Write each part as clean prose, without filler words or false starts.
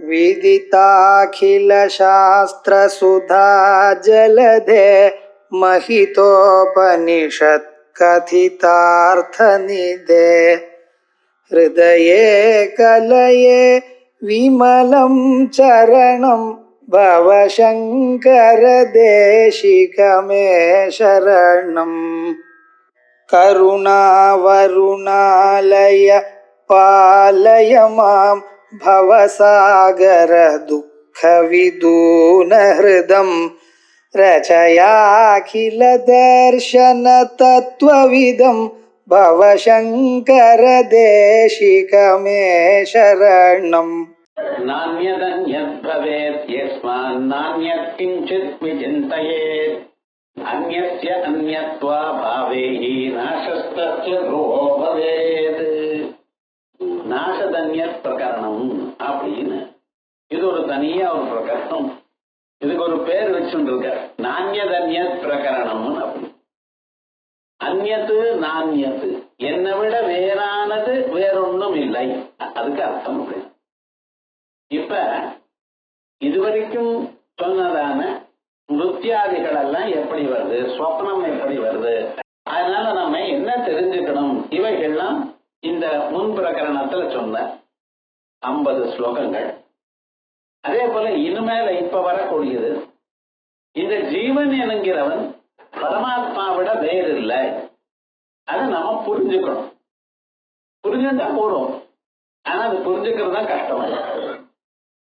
विदिताखिलशास्त्रसुधा जलधे महितोपनिषत् कथितार्थनिधे हृदये कलये विमलं चरणं भवशङ्कर देशिकमे शरणम् करुणावरुणालय पालय मां भवसागर दुःखविदूनहृदं रचयाखिल दर्शन तत्त्वविदं भवशङ्कर देशिकमे शरणम् नान्यदन्यद् भवेत् यस्मान्नान्यत् किञ्चित् विचिन्तयेत् अन्यस्य अन्यत्वा भावेहि नाशस्तस्य ध्रुवो भवेत्. நாசதன்யத் பிரகரணம் அப்படின்னு இது ஒரு தனியா ஒரு பிரகரணம். இதுக்கு ஒரு பேர் வச்சுருக்க நான்யதன்யத் பிரகரணம். அப்படி அந்நத்து நான்யத்து என்னை விட வேறானது வேறொன்னும் இல்லை, அதுக்கு அர்த்தம். அப்படி இப்ப இதுவரைக்கும் சொன்னதான நிருத்தியாதிகள் எல்லாம் எப்படி வருது, ஸ்வப்னம் எப்படி வருது, அதனால நம்ம என்ன தெரிஞ்சுக்கணும், இவைகள்லாம் இந்த முன் பிரகரணத்துல சொன்ன 50 ஸ்லோகங்கள். அதே போல இனிமேல இப்ப வரக்கூடியது, இந்த ஜீவன் என்கிறவன் பரமாத்மாவிட வேறு இல்லை, அதை நம்ம புரிஞ்சுக்கணும். புரிஞ்சுட்டா போதும், ஆனா அது புரிஞ்சுக்கிறது தான் கஷ்டம்.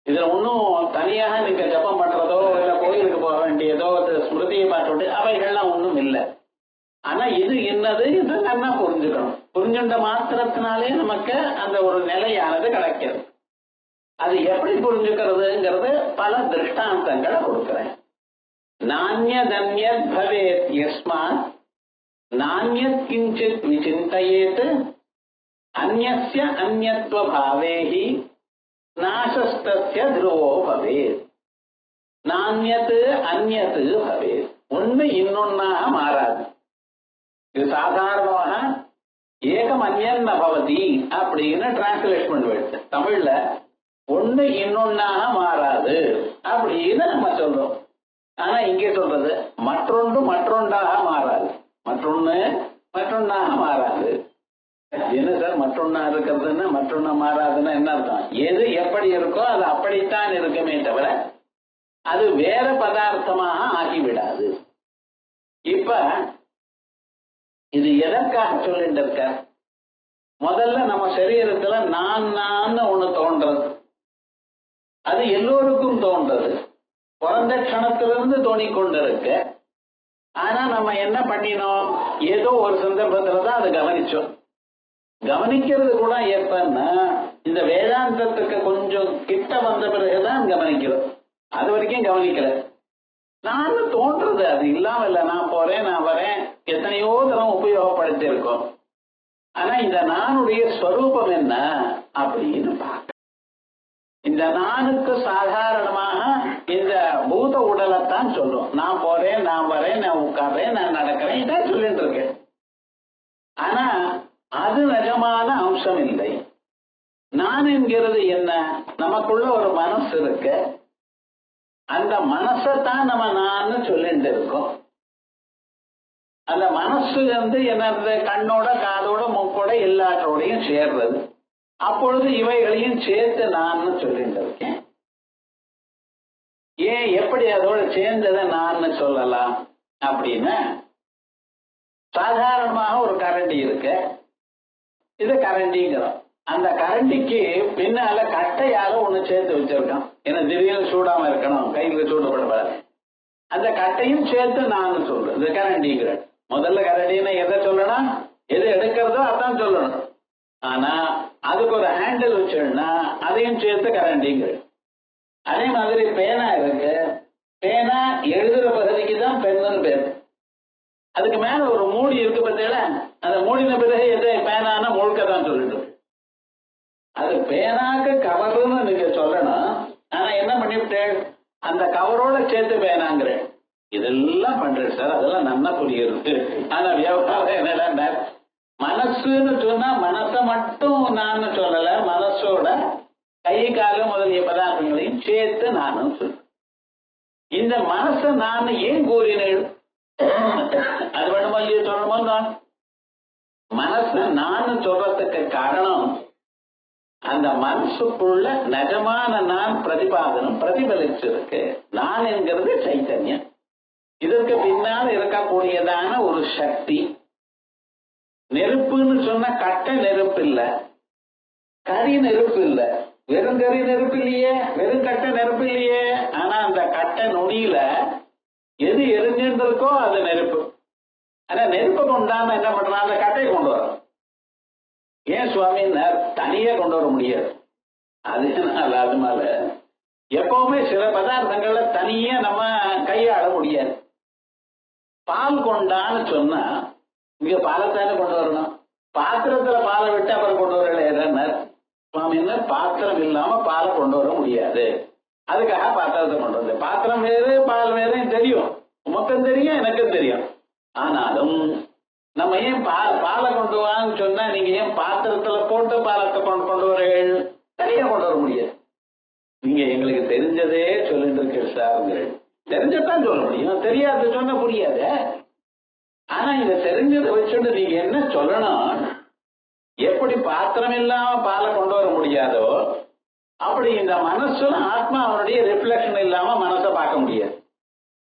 இதுல ஒன்னும் தனியாக நீங்க ஜபம் பண்றதோ இல்ல கோயிலுக்கு போக வேண்டியதோ ஸ்மிருதியை பார்த்து அவைகள்லாம் ஒன்றும் இல்லை. ஆனா இது என்னது, இது நல்லா புரிஞ்சுக்கணும். புரிஞ்சுட்ட மாத்திரத்தினாலே நமக்கு அந்த ஒரு நிலையானது கிடைக்கிறது. அது எப்படி புரிஞ்சுக்கிறதுங்கிறது பல திருஷ்டாந்தங்களை கொடுக்கிறேன். நான்யதன்யத் பவேத் யஸ்மாத் நான்யத் கிஞ்சித் விசிந்தயேத் அன்யஸ்ய அன்யத்வ பாவேஹி நாசஸ்தஸ்ய த்ருவோ பவேத். நான்யத்து அந்யத்து பவேத், ஒண்ணு இன்னொன்னாக மாறாது. இது சாதாரணமாக ஏகம் அந்யன் பவதி அப்படின்னு டிரான்ஸ்லேட் பண்ணுவேன். தமிழ்ல ஒண்ணு இன்னொன்னாக மாறாது அப்படின்னு நம்ம சொல்றோம். ஆனா இங்க சொல்றது மற்றொன்று மற்றொன்றாக மாறாது, மற்றொன்னு மற்றொன்னாக மாறாது. என்ன சார் மற்றொன்னா இருக்கிறதுன்னா மற்றொன்னா மாறாதுன்னா என்ன அர்த்தம்? எது எப்படி இருக்கோ அது அப்படித்தான் இருக்குமே தவிர அது வேற பதார்த்தமாக ஆகிவிடாது. இப்ப இது எதற்காக சொல்லிட்டு இருக்க? முதல்ல நம்ம சரீரத்துல நான் ஒண்ணு தோன்றது, அது எல்லோருக்கும் தோன்றது, பிறந்த க்ஷணத்திலிருந்து தோணிக்கொண்டிருக்க. ஆனா நம்ம என்ன பண்ணினோம், ஏதோ ஒரு சந்தர்ப்பத்துலதான் அதை கவனிச்சோம். கவனிக்கிறது கூட எப்பன்னா இந்த வேதாந்தத்துக்கு கொஞ்சம் கிட்ட வந்த பிறகுதான் கவனிக்கிறோம். அது வரைக்கும் கவனிக்கல. நான் தோன்றது, அது இல்லாம இல்ல, நான் போறேன் நான் வரேன் எத்தனையோ தரம் உபயோகப்படுத்தி இருக்கோம். ஆனா இந்த நானுடைய ஸ்வரூபம் என்ன அப்படின்னு பார்க்க, இந்த நானுக்கு சாதாரணமாக இந்த பூத உடலைத்தான் சொல்றோம். நான் போறேன் நான் வரேன் நான் உட்கார்றேன் நான் நடக்கிறேன் இதான் சொல்லிட்டு இருக்கேன். ஆனா அது நிஜமான அம்சம் இல்லை. நான் என்கிறது என்ன, நமக்குள்ள ஒரு மனசு இருக்கு, அந்த மனசத்தான் நம்ம நான் சொல்லிட்டு இருக்கோம். அந்த மனசு என்னது, கண்ணோட காதோட மூக்கோட எல்லாத்தோடையும் சேர்றது. அப்பொழுது இவைகளையும் சேர்த்து நான் சொல்லிட்டு இருக்கேன். ஏன் எப்படி அதோட சேர்ந்ததை நான் சொல்லலாம் அப்படின்னா, சாதாரணமாக ஒரு கரண்டி இருக்கு, இது கரண்டிங்கிறோம். அந்த கரண்டிக்கு பின்னால கட்டையால ஒண்ணு சேர்த்து வச்சிருக்கான். ஏன்னா திடீர்னு சூடாம இருக்கணும், கையில சூடப்படக்கூடாது. அந்த கட்டையும் சேர்த்து நான் சொல்றேன், இது கரண்டிங்கிற. முதல்ல கரண்டின்னு எதை சொல்லணும், எது எடுக்கிறதோ அதான் சொல்லணும். ஆனா அதுக்கு ஒரு ஹேண்டில் வச்சிருந்தா அதையும் சேர்த்து கரண்டிங்கிற. அதே மாதிரி பேனா இருக்கு, பேனா எழுதுற பகுதிக்கு தான் பென்னு பேர். அதுக்கு மேல ஒரு மூடி இருக்கு பார்த்தீங்களா, அந்த மூடின பிறகு எதை பேனான முழுக்க தான் சொல்லிட்டு. அது பேனாக்கு கவர்னு நீங்க சொல்லணும். ஆனா என்ன பண்ணிவிட்டேன், அந்த கவரோட சேர்த்து பேனாங்கிறேன். இதெல்லாம் பண்றேன் சார், அதெல்லாம் நல்லா புரியுது. ஆனா வியாபாரம் என்ன, மனசுன்னு சொன்னா மனசை மட்டும் நான் சொல்லல, மனசோட கை கால முதலிய பதார்த்தங்களையும் சேர்த்து நானும் சொல்றேன். இந்த மனசை நான் ஏன் கூறினேன்? அது வேணுமோ இல்லையோ சொல்லணுமோ தான். மனசை நான் சொல்றதுக்கு காரணம் அந்த மனசுக்குள்ள நிஜமான நான் பிரதிபாதனம் பிரதிபலிச்சிருக்கு. நான் என்கிறது சைத்தன்யம். இதற்கு பின்னால் இருக்கக்கூடியதான ஒரு சக்தி. நெருப்புன்னு சொன்ன கட்டை நெருப்பு இல்ல, கரி நெருப்பு இல்ல, வெறும் கரி நெருப்பு இல்லையே, வெறும் கட்டை நெருப்பு இல்லையே. ஆனா அந்த கட்டை நுனியில எது எரிஞ்சுட்டு இருக்கோ அது நெருப்பு. ஆனா நெருப்பை கொண்டாம என்ன பண்றான்? அந்த கட்டையை கொண்டு வரோம். ஏன் சுவாமி தனியா கொண்டு வர முடியாது? அதனால எப்பவுமே சில பதார்த்தங்கள்ல தனியா நம்ம கையாள முடியாது. பால் கொண்டான்னு சொன்னா இங்க பாலத்தானே கொண்டு வரணும். பாத்திரத்துல பாலை விட்டு அப்புறம் கொண்டு வரல சுவாமி, பாத்திரம் இல்லாம பாலை கொண்டு வர முடியாது. அதுக்காக பாத்திரத்தை கொண்டு வந்தேன். பாத்திரம் வேறு பால் வேறு தெரியும், உமக்கும் தெரியும் எனக்கும் தெரியும். ஆனாலும் நம்ம ஏன் பாலை கொண்டு வான்னு சொன்னா நீங்க ஏன் பாத்திரத்துல போட்டு பாலத்தை கொண்டு வரீர்கள்? தனியா கொண்டு வர முடியாது. நீங்க எங்களுக்கு தெரிஞ்சதே சொல்லிட்டு இருக்க சார், தெரிஞ்சதான் சொல்ல முடியும், தெரியாது சொன்ன புரியாது. ஆனா இத தெரிஞ்சதை வச்சுட்டு நீங்க என்ன சொல்லணும்? எப்படி பாத்திரம் இல்லாம பாலை கொண்டு வர முடியாதோ அப்படி இந்த மனசுல ஆத்மா அவனுடைய ரிஃப்ளெக்ஷன் இல்லாம மனசை பார்க்க முடியாது.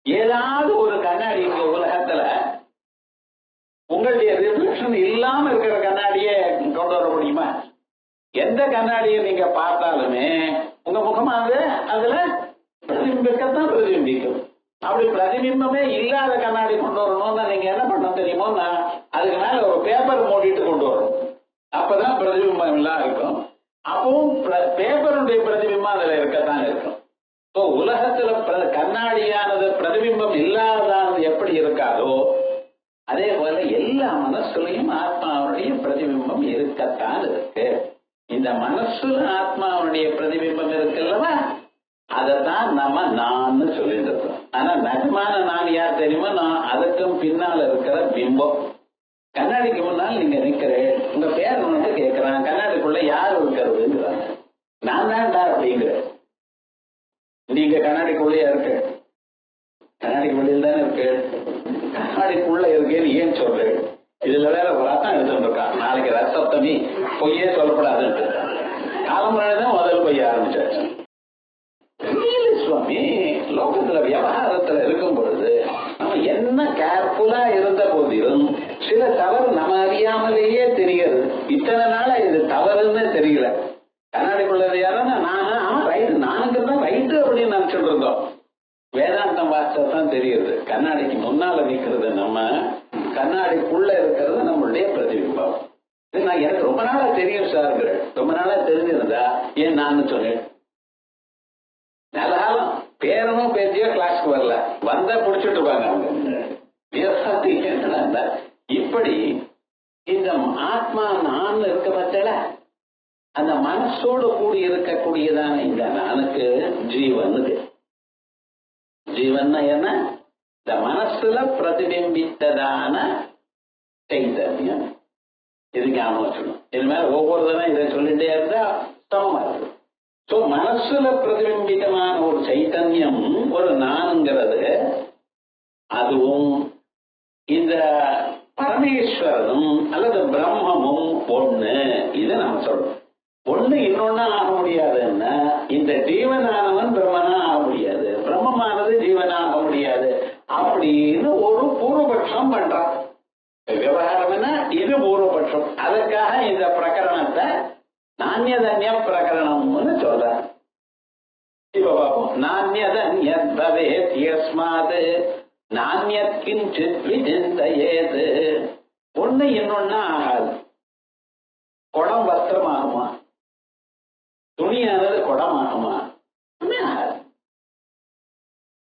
ஏதாவது ஒரு கண்ணாடி இங்க உலகத்துல உங்களுடைய ரிஃப்ளெக்ஷன் இல்லாம இருக்கிற கண்ணாடியை கொண்டு வர முடியுமா? எந்த கண்ணாடியை நீங்க பார்த்தாலுமே உங்க முகமானது அதுல பிரதிபிம்பத்தான் பிரதிபிம்பிக்கும். அப்படி பிரதிபிம்பமே இல்லாத கண்ணாடி கொண்டு வரணும்னா நீங்க என்ன பண்ண தெரியுமோ, அதுக்கு மேல ஒரு பேப்பர் மூடிட்டு கொண்டு வரணும். அப்பதான் பிரதிபிம்பம் எல்லாம் இருக்கும். அப்பவும் பேப்பருடைய பிரதிபிம்பம் அதுல இருக்கத்தான் இருக்கும். உலகத்துல கண்ணாடியானது பிரதிபிம்பம் இல்லாததானது எப்படி இருக்காதோ அதே போல எல்லா மனசுலையும் ஆத்மாவுடைய பிரதிபிம்பம் இருக்கத்தான் இருக்கு. இந்த மனசுல ஆத்மாவுடைய பிரதிபிம்பம் இருக்குல்லவா, அதத்தான் நம்ம நான் சொல்லிட்டு இருக்கோம். ஆனா நிஜமான நான் யார் தெரியுமா? நான் அதுக்கும் பின்னால இருக்கிற பிம்பம். கண்ணாடிக்கு முன்னால் நீங்க நிக்கிறேன், உங்க பேர் வந்து கேட்கிறான், கண்ணாடிக்குள்ள யார் இருக்கிறதுங்கிறாங்க. நான் தான்டா அப்படிங்கிற. நீங்க கண்ணாடிக்குள்ளேயா இருக்கு? கண்ணாடிக்கு வெளியில் தானே இருக்கு. கண்ணாடிக்குள்ள இருக்கேன்னு ஏன் சொல்றேன்? இதுல வேற ரத்தம் எடுத்துட்டு இருக்கான். நாளைக்கு ரசப்தமி, பொய்யே சொல்லப்படாதுன்னு காலமுறைதான் முதல் பொய்ய ஆரம்பிச்சாச்சு. சுவாமி, லோகத்துல விவகாரத்துல இருக்கும் பொழுது நம்ம என்ன கேர்ஃபுல்லா இருந்த போதிலும் சில தவறு நம்ம அறியாமலேயே தெரிகிறது. இத்தனை நாளா இது தவறுன்னு தெரியல. கண்ணாடிக்குள்ள யாருன்னா நானும் ரைட்டு, நானுக்கு தான் ரைட்டு அப்படின்னு நினைச்சிட்டு இருந்தோம். வேதாந்தம் வாசத்தான் தெரியுது. கண்ணாடிக்கு முன்னால நிக்கிறது நம்ம, கண்ணாடிக்குள்ள இருக்கிறது நம்மளுடைய பிரதிபிம்பம். நான் எனக்கு ரொம்ப நாளா தெரியும் சார், ரொம்ப நாளா தெரிஞ்சிருந்தா ஏன் நான் சொன்னேன். நல்ல காலம் பேரனும் பேத்தியோ கிளாஸ்க்கு வரல, வந்தா புடிச்சுட்டு இருப்பாங்க அவங்க. இப்படி இந்த ஆத்மா நான் இருக்க பட்சல அந்த மனசோடு கூடி இருக்கக்கூடியதான இந்த நானுக்கு ஜீவன். ஜீவன் என்ன? இந்த மனசுல பிரதிபிம்பித்ததான சைத்தன்யம். இது ஞாபகம் வச்சுக்கணும். இது மேல ஒவ்வொரு தடவை இதை சொல்லிட்டே இருந்தா சமமா இருக்கு. மனசுல பிரதிபிம்பித்தமான ஒரு சைத்தன்யம் ஒரு நானுங்கிறது, அதுவும் இந்த பரமேஸ்வரனும் அல்லது பிரம்மமும் ஒண்ணு. இதை நம்ம சொல்றோம். ஒண்ணு இன்னொன்னு ஆக முடியாதுன்னா இந்த ஜீவனானவன் பிரம்மனா ஆக முடியாது, பிரம்மமானது ஜீவனாக முடியாது அப்படின்னு ஒரு பூர்வபட்சம் பண்றான். விவகாரம் என்ன? இது பூர்வபட்சம். அதுக்காக இந்த பிரகரணத்தை நானியதன்ய பிரகரணம்னு சொல்ற. இப்ப பார்ப்போம். நானியதன்யத் பவேத் யஸ்மாத் நானியத் கிஞ்சித் விசிந்தயேத். ஒண்ணு இன்னொன்னா ஆகாது. குடம் வஸ்திரம் ஆகுமா? துணியானது குடம் ஆகுமா? ஆகாது.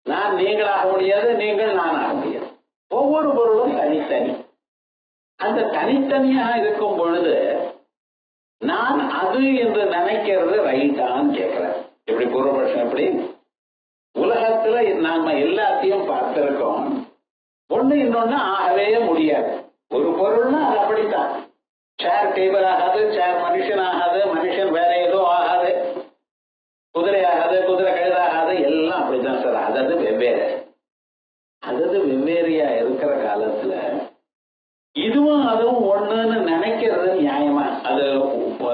நான் நீங்களாக முடியாது, நீங்கள் நான் ஆக முடியாது. ஒவ்வொரு பொருளும் தனித்தனி. அந்த தனித்தனியாக இருக்கும் பொழுது நான் அது என்று நினைக்கிறது ரைட்டான்னு கேட்கிறேன். எப்படி பூர்வபட்சம்? எப்படி உலகத்துல நாம எல்லாத்தையும் பார்த்திருக்கோம். ஒண்ணு இன்னொன்னு ஆகவே முடியாது. ஒரு பொருள்னா அது அப்படித்தான். சேர் டேபிள் ஆகாது, சேர் மனுஷன் ஆகாது, மனுஷன் வேற ஏதோ ஆகாது. குதிரை ஆகாது, குதிரை கழுதாகாது, எல்லாம் அப்படித்தான் சார். அதது வெவ்வேறு. அதது வெவ்வேறையா இருக்கிற காலத்துல இதுவும் அதுவும் ஒண்ணுன்னு நினைக்கிறது நியாயமா? அது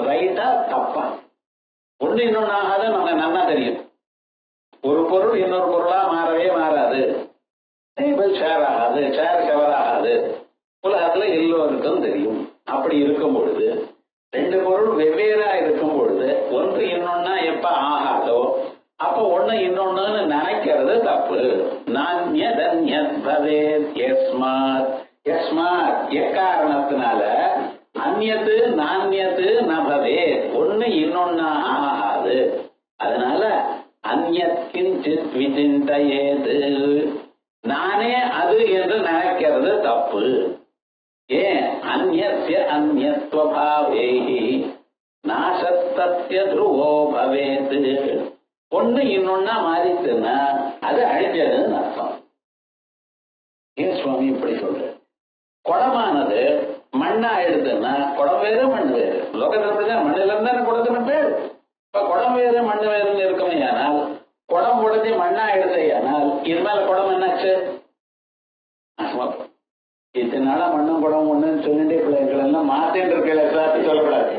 ரைட்டா தப்பா? ஒண்ணு இன்னொன்னு ஆகாத நமக்கு நல்லா தெரியும். ஒரு பொருள் இன்னொரு பொருளா மாறவே மாறாது. டேபிள் சேர் ஆகாது, சேர் கவர் ஆகாது. உலகத்துல எல்லோருக்கும் தெரியும். அப்படி இருக்கும் பொழுது ரெண்டு பொருள் வெவ்வேறா இருக்கும் பொழுது ஒன்று இன்னொன்னா எப்ப ஆகாதோ அப்ப ஒண்ணு இன்னொன்னு நினைக்கிறது தப்பு. எக்காரணத்தினால அந்நியத்து நான்யத்து நபவே, ஒண்ணு இன்னொன்னாக ஆகாது. அதனால அந்நியத்கிஞ்சித் விசிந்தயேது, நானே அது என்று நினைக்கிறது தப்பு. ஏன்? அந்நிய அந்நியத்வபாவேஹி நாசத்தஸ்ய த்ருவோ பவேத். ஒண்ணு இன்னொன்னா மாறிச்சுன்னா அது அழிஞ்சதுன்னு அர்த்தம். ஏன் சுவாமி இப்படி சொல்ற? குடமானது மண்ணா எடுத்துன்னா குடம் வேறு மண் வேறு. லோகத்தில் அப்படிதான், மண்ணில இருந்தா குடத்தின பேர். இப்ப குடம் வேறு மண் வேறுன்னு இருக்குமே, ஆனால் குடம் உடஞ்சி மண்ணா எடுத்தையானால் இது மேல குடம் என்னாச்சு? இத்தனை நாளா மண்ணும் குடம் ஒண்ணுன்னு சொல்லிட்டே பிள்ளைகள் எல்லாம் மாத்தின்னு இருக்கல சாத்தி சொல்லக்கூடாது.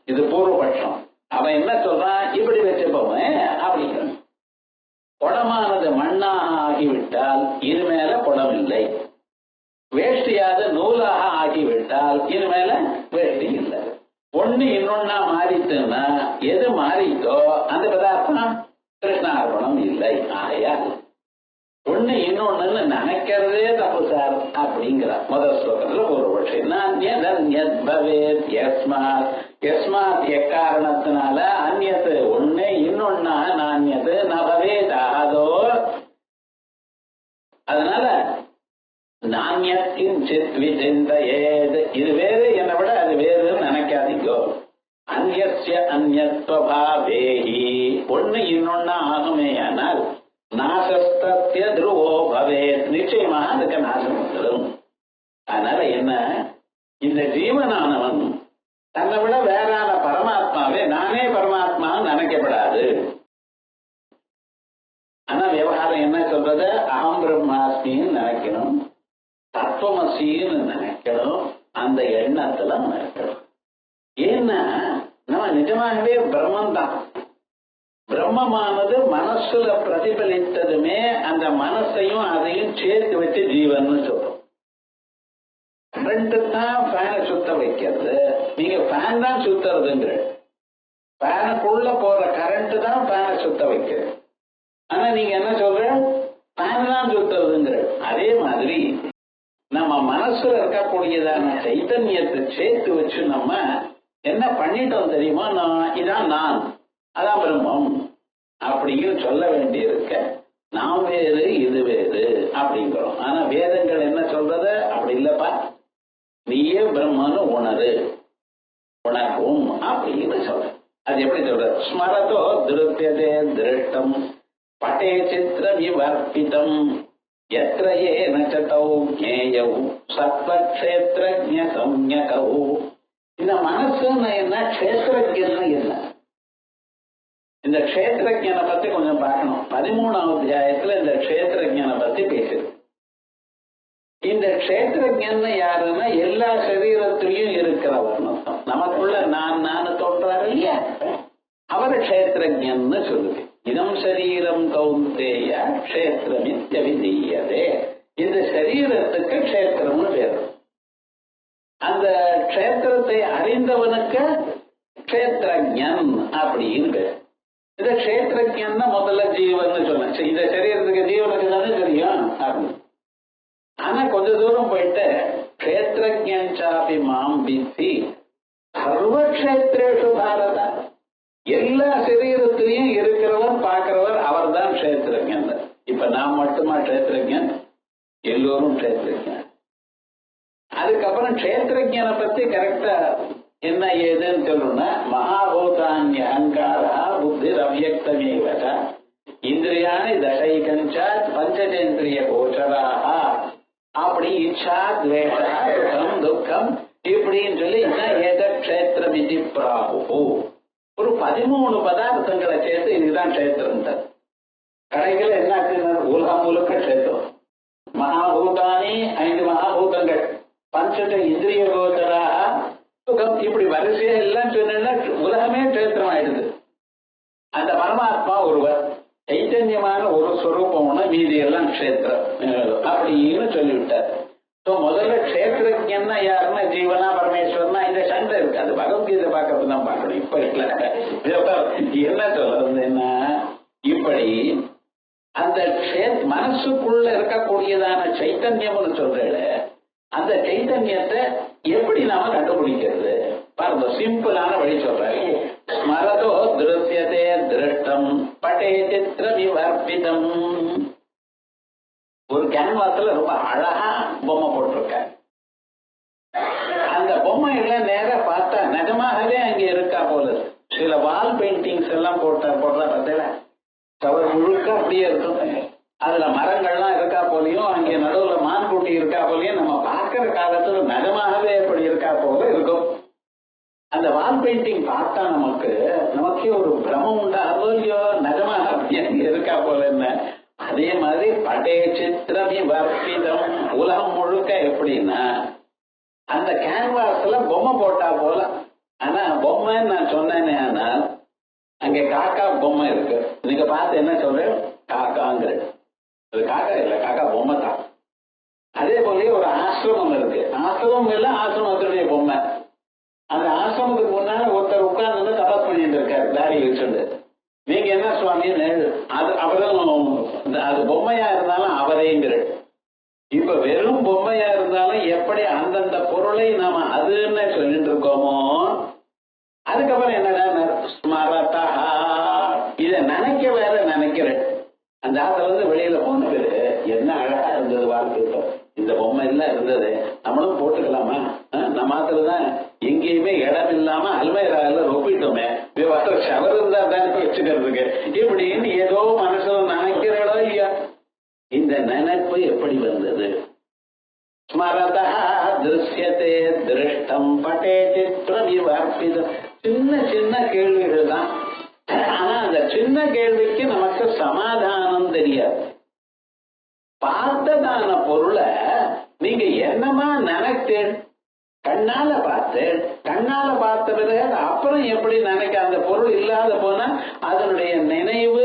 இது பூர்வபட்சம். அவன் என்ன சொல்றான்? இப்படி வச்சுப்போமே அப்படிங்கிறான். குடமானது மண்ணாக ஆகிவிட்டால் இது மேல குடம் இல்லை. வேஷ்டியாவது நூலாக ஆகிவிட்டால் இது மேல வேஷ்டி இல்லை. ஒண்ணு இன்னொன்னா மாறித்துன்னா எது மாறித்தோ அந்த பதார்த்தம் கிருஷ்ணார்பணம் இல்லை. ஆகையால் ஒண்ணு இன்னொன்னு நினைக்கிறதே தப்பு சார் அப்படிங்கிற முதல் ஸ்லோகத்துல பூர்வபட்சம். எக்காரணத்தினால அந்நியத்து ஒண்ணு இன்னொன்னா நான்யது நபவேத் ஆகாதோ. அதனால நான்யத்கிஞ்சித் விசிந்தயேத், இது வேறு என்னை விட அது வேறுன்னு நினைக்காதீங்கோ. அந்நிய அந்நியத்வபாவேஹி, ஒண்ணு இன்னொன்னா ஆகுமேயானால் நாசஸ்தஸ்ய த்ருவோ பவேத், நிச்சயமாக அதுக்கு நாசம் வந்துடும். அதனால என்ன, இந்த ஜீவனானவன் தன்னை விட வேறான பரமாத்மாவே நானே பரமாத்மா நினைக்கப்படாது. ஆனா விவகாரம் என்ன சொல்றது? அகம் பிரம்மாஸ்மின்னு நினைக்கணும், தத்துவமசின்னு நினைக்கணும், அந்த எண்ணத்துல நினைக்கணும். ஏன்னா நம்ம நிஜமாகவே பிரம்மன் தான். பிரம்மமானது மனசுல பிரதிபலித்ததுமே அந்த மனசையும் அதையும் சேர்த்து வச்சு ஜீவன் சொல்றோம். கரண்ட் தான் ஃபேனை சுத்த வைக்கிறது, நீங்க ஃபேன் தான் சுத்துறதுங்கிற. ஃபேனுக்குள்ள போற கரண்ட் தான் ஃபேனை சுத்த வைக்கிறது. ஆனா நீங்க என்ன சொல்ற? ஃபேன் தான் சுத்துறதுங்கிற. அதே மாதிரி நம்ம மனசுல இருக்கக்கூடியதான சைத்தன்யத்தை சேர்த்து வச்சு நம்ம என்ன பண்ணிட்டோம் தெரியுமா? இதான் நான், அதான் பிரம்மம் அப்படின்னு சொல்ல வேண்டி இருக்க. நாம் வேறு இது வேறு அப்படிங்கிறோம். ஆனா வேதங்கள் என்ன சொல்றது? அப்படி இல்லப்பா, நீயே பிரம்மன்னு உணரு, உணர்வும் அப்படின்னு சொல்ற. அது எப்படி சொல்ற? ஸ்மரதோ திருத்தியதே திருஷ்டம் பட்டே சித்திரம் விவர்ப்பிதம் எத்திர ஏன சதௌ ஞேயௌ சத்வக்ஷேத்ரஜ்ஞ சம்ஞகௌ. இந்த மனசுன்னு என்ன, க்ஷேத்ரஜ்ஞன்னு என்ன? இந்த க்ஷேத்ரஜ்ஞனை பத்தி கொஞ்சம் பார்க்கணும். 13ஆவது அத்தியாயத்துல இந்த க்ஷேத்ரஜ்ஞனை பத்தி பேசுது. இந்த க்ஷேத்ரஜ்ஞன் யாருன்னா எல்லா சரீரத்திலையும் இருக்கிறவர். நமக்குள்ள நான் தோன்றாரு இல்லையா, அவரை க்ஷேத்ரஜ்ஞன்னு சொல்லுது. இதம் சரீரம் கௌந்தேய க்ஷேத்ரமித்ய விதீயதே. இந்த சரீரத்துக்கு க்ஷேத்திரம்னு பேரு. அந்த க்ஷேத்திரத்தை அறிந்தவனுக்கு க்ஷேத்ரஜ்ஞன் அப்படின்னு பேர். இந்த க்ஷேத்ரஜ்ஞன்னா முதல்ல ஜீவன் சொன்ன. இந்த சரீரத்துக்கு ஜீவனுக்கு தானே தெரியும் அப்படின்னு. ஆனா கொஞ்ச தூரம் போயிட்டு க்ஷேத்ரஜ்ஞாபி மாம் வித்தி சர்வக்ஷேத்ரேஷு பாரத, எல்லா சரீரத்திலையும் இருக்கிறவர் பார்க்கிறவர் அவர் தான் க்ஷேத்ரஜ்ஞன். இப்ப நான் மட்டுமா க்ஷேத்ரஜ்ஞன்? எல்லோரும் க்ஷேத்ரஜ்ஞன். அதுக்கப்புறம் க்ஷேத்ரஜ்ஞனை பத்தி கரெக்டா என்ன ஏதுன்னு சொல்லணும்னா, மகாபூதான்ய அகங்காரா புத்தி அவ்யக்தமேவ இந்திரியாணி தசைகஞ்சா பஞ்சதேந்திரிய கோச்சராக அப்படி இச்சா துவேஷா சுகம் துக்கம் இப்படின்னு சொல்லி ஏத க்ஷேத்திரம் இது பிராகு. ஒரு 13 பதார்த்தங்களை சேர்த்து இதுதான் கஷேத்திரம். கடைகள் என்ன உலகம் முழுக்க கஷேத்திரம். மகாபூதானி 5 மகாபூதங்கள், பஞ்சத இந்திரிய கோச்சராக சுகம், இப்படி வரிசையா எல்லாம் சொன்னா உலகமே கஷேத்திரம் ஆயிடுது. அந்த பரமாத்மா ஒருவர் சைத்தன்யமான ஒரு ஸ்வரூபம் ஒண்ணு, மீதி எல்லாம் கஷேத்திரம் அப்படின்னு சொல்லிவிட்டார். முதல்ல கஷேத்திரஜன்னா யாருன்னா ஜீவனா பரமேஸ்வரனா இந்த சண்டை இருக்கு. அது பகவத்கீதை பார்க்கறதுதான் பார்க்கணும். இப்ப இல்ல என்ன சொல்றதுன்னா, இப்படி அந்த மனசுக்குள்ள இருக்கக்கூடியதான சைத்தன்யம்னு சொல்றேன். அந்த சைத்தன்யத்தை எப்படி நாம கண்டுபிடிக்கிறது பாருங்க. சிம்பிளான வழி சொல்றாங்க. ஸ்மரதோ திருஷ்யதே திருஷ்டம் பட்டே சித்திர விவர்பிதம். ஒரு கேன்வாஸ்ல ரொம்ப அழகா பொம்மை போட்டிருக்க. அந்த பொம்மைகளை நேரா பார்த்தா நிஜமாகவே அங்க இருக்கா போல. சில வால் பெயிண்டிங்ஸ் எல்லாம் போடுற பார்த்தீங்களா, கவர் முழுக்க அப்படியே இருக்கும். அதுல மரங்கள்லாம் இருக்கா போலையும், அங்கே நடுவுல மான்குட்டி இருக்கா போலையும், நம்ம பார்க்கிற காலத்துல நிஜமாகவே அப்படி இருக்கா போல இருக்கும். அந்த வால் பெயிண்டிங் பார்த்தா நமக்கே ஒரு பிரமம் உண்டாகோ இல்லையோ, நிஜமாக அப்படி அங்க இருக்கா போல. என்ன அதே மாதிரி படே சித்திரமி வர்ப்பிதம், உலகம் முழுக்க எப்படின்னா அந்த கேன்வாஸ்ல பொம்மை போட்டா போல. ஆனா பொம்மைன்னு நான் சொன்னேனே, ஆனால் அங்க காக்கா பொம்மை இருக்கு. நீங்க பார்த்து என்ன சொல்றேன், காக்காங்கிற. அது காக்கா இல்ல, காக்கா பொம்மை தான். அதே போல ஒரு ஆசிரமம் இருக்கு. ஆசிரமம் இல்ல, ஆசிரமத்துடைய பொம்மை. அந்த ஆசிரமத்துக்கு முன்னால ஒருத்தர் உட்கார்ந்து தபஸ் பண்ணிட்டு இருக்காரு தாடி வச்சுட்டு. நீங்க என்ன சுவாமி அது அவரும் அது பொம்மையா இருந்தாலும் அவரேங்கிற. இப்ப வெறும் பொம்மையா இருந்தாலும் எப்படி அந்தந்த பொருளை நாம அதுன்னு சொல்லிட்டு இருக்கோமோ, அதுக்கப்புறம் என்னடா ஸ்மரதா, இத நினைக்க வேற நினைக்கிறேன். அந்த ஆத்துல இருந்து வெளியில போனது என்ன அழகா இருந்தது வாழ்க்கை. இந்த பொம்மை எல்லாம் இருந்தது, நம்மளும் போட்டுக்கலாமா? நம்ம ஆத்துலதான் எங்கேயுமே இடம் இல்லாம அல்மைரால ரொப்பிட்டோமே, ஷவர் இருந்தா தான் வச்சுக்கிறதுக்கு இப்படின்னு ஏதோ மனசுல நினைக்கிறதோ இல்லையா. இந்த நினைப்பு எப்படி வந்தது? ஸ்மரதா திருஷ்யதே திருஷ்டம் பட்டே சித்திரம் விவர்பிதம். சின்ன சின்ன கேள்விகள் தான். ஆனா அந்த சின்ன கேள்விக்கு நமக்கு சமாதானம் தெரியாது. பார்த்ததான பொருளை நீங்க என்னமா நினைத்தேன்? கண்ணால பார்த்தேன். கண்ணால பார்த்த பிறகு அப்புறம் எப்படி நினைக்க, அந்த பொருள் இல்லாத போனா அதனுடைய நினைவு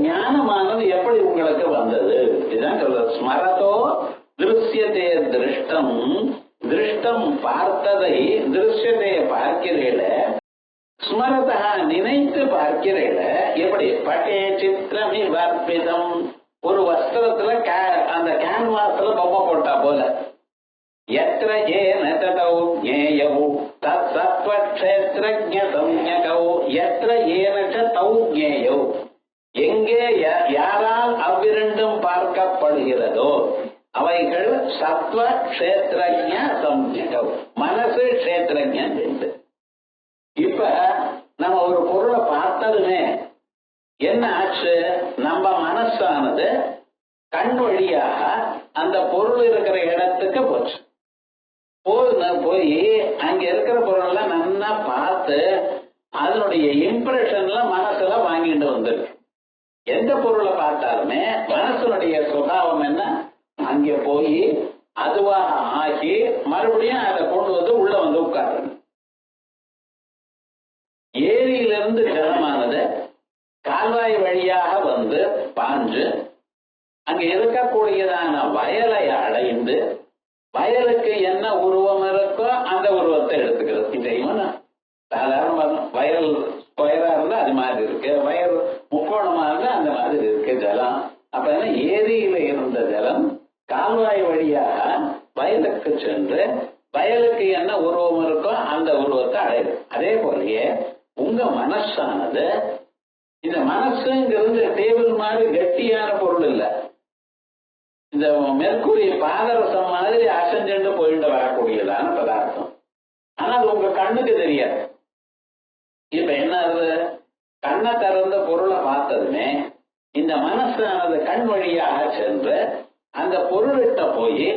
ஞானமானது எப்படி உங்களுக்கு வந்தது? இதுதான் சொல்றது. ஸ்மரதோ திருஷ்யதே திருஷ்டம், திருஷ்டம் பார்த்ததை, திருஷ்யத்தை பார்க்கிறீல, ஸ்மரதா நினைத்து பார்க்கிறீல. எப்படி? பட்டே சித்திரம் விவர்பிதம். ஒரு வஸ்திரத்துல அந்த கேன்வாஸ்ல பொம்மை போட்டா போல. எத்திர ஏன ததௌ ஞேயௌ தத் சத்வக்ஷேத்ரஜ்ஞ சம்ஞகௌ எத்திர ஏன ச தௌ ஞேயௌ. எங்கே யாரால் அவ்விரண்டும் பார்க்கப்படுகிறதோ அவைகள் சத்வ க்ஷேத்ரஜ்ஞ சம்ஞகௌ. மனசு க்ஷேத்ரஜ்ஞன். இப்ப நம்ம ஒரு பொருளை பார்த்ததுமே என்ன ஆச்சு? நம்ம மனசானது கண் வழியாக அந்த பொருள் இருக்கிற இடத்துக்கு போச்சு. போய் அங்க இருக்கிற பொருள் நல்லா பார்த்து அதனுடைய இம்ப்ரெஷன்ல மனசுல வாங்கிட்டு வந்துருக்கு. எந்த பொருளை பார்த்தாலுமே மனசுடைய சுபாவம் என்ன? அங்க போய் அதுவாக ஆகி மறுபடியும் அதை கொண்டு வந்து உள்ள வந்து உட்கார்றது. ஏரியிலிருந்து ஜலமானது கால்வாய் வழியாக வந்து பாஞ்சு அங்க இருக்கக்கூடியதான வயலை அடைந்து, வயலுக்கு என்ன உருவம் இருக்கோ அந்த உருவத்தை எடுத்துக்கிறது. தெரியுமா? சாதாரண வயல் ஸ்கொயரா இருந்தா அது மாதிரி இருக்கு, வயல் முக்கோணமா இருந்தா அந்த மாதிரி இருக்கு ஜலம். அப்ப என்ன, ஏரியில இருந்த ஜலம் கால்வாய் வழியாக வயலுக்கு சென்று வயலுக்கு என்ன உருவம் இருக்கோ அந்த உருவத்தை அடையுது. அதே போலயே உங்க மனசானது, இந்த மனசுங்கிறது டேபிள் மாதிரி கட்டியான பொருள் இல்ல. இந்த மெர்க்குரி பாதரசம் மாதிரி அசைஞ்சு போயிட்டு வரக்கூடியதான பதார்த்தம். ஆனா அது உங்க கண்ணுக்கு தெரியாது. இப்ப என்ன ஆகுது? கண்ணை திறந்த பொருளை பார்த்ததுமே இந்த மனசானது கண் வழியாக சென்று அந்த பொருள்கிட்ட போய்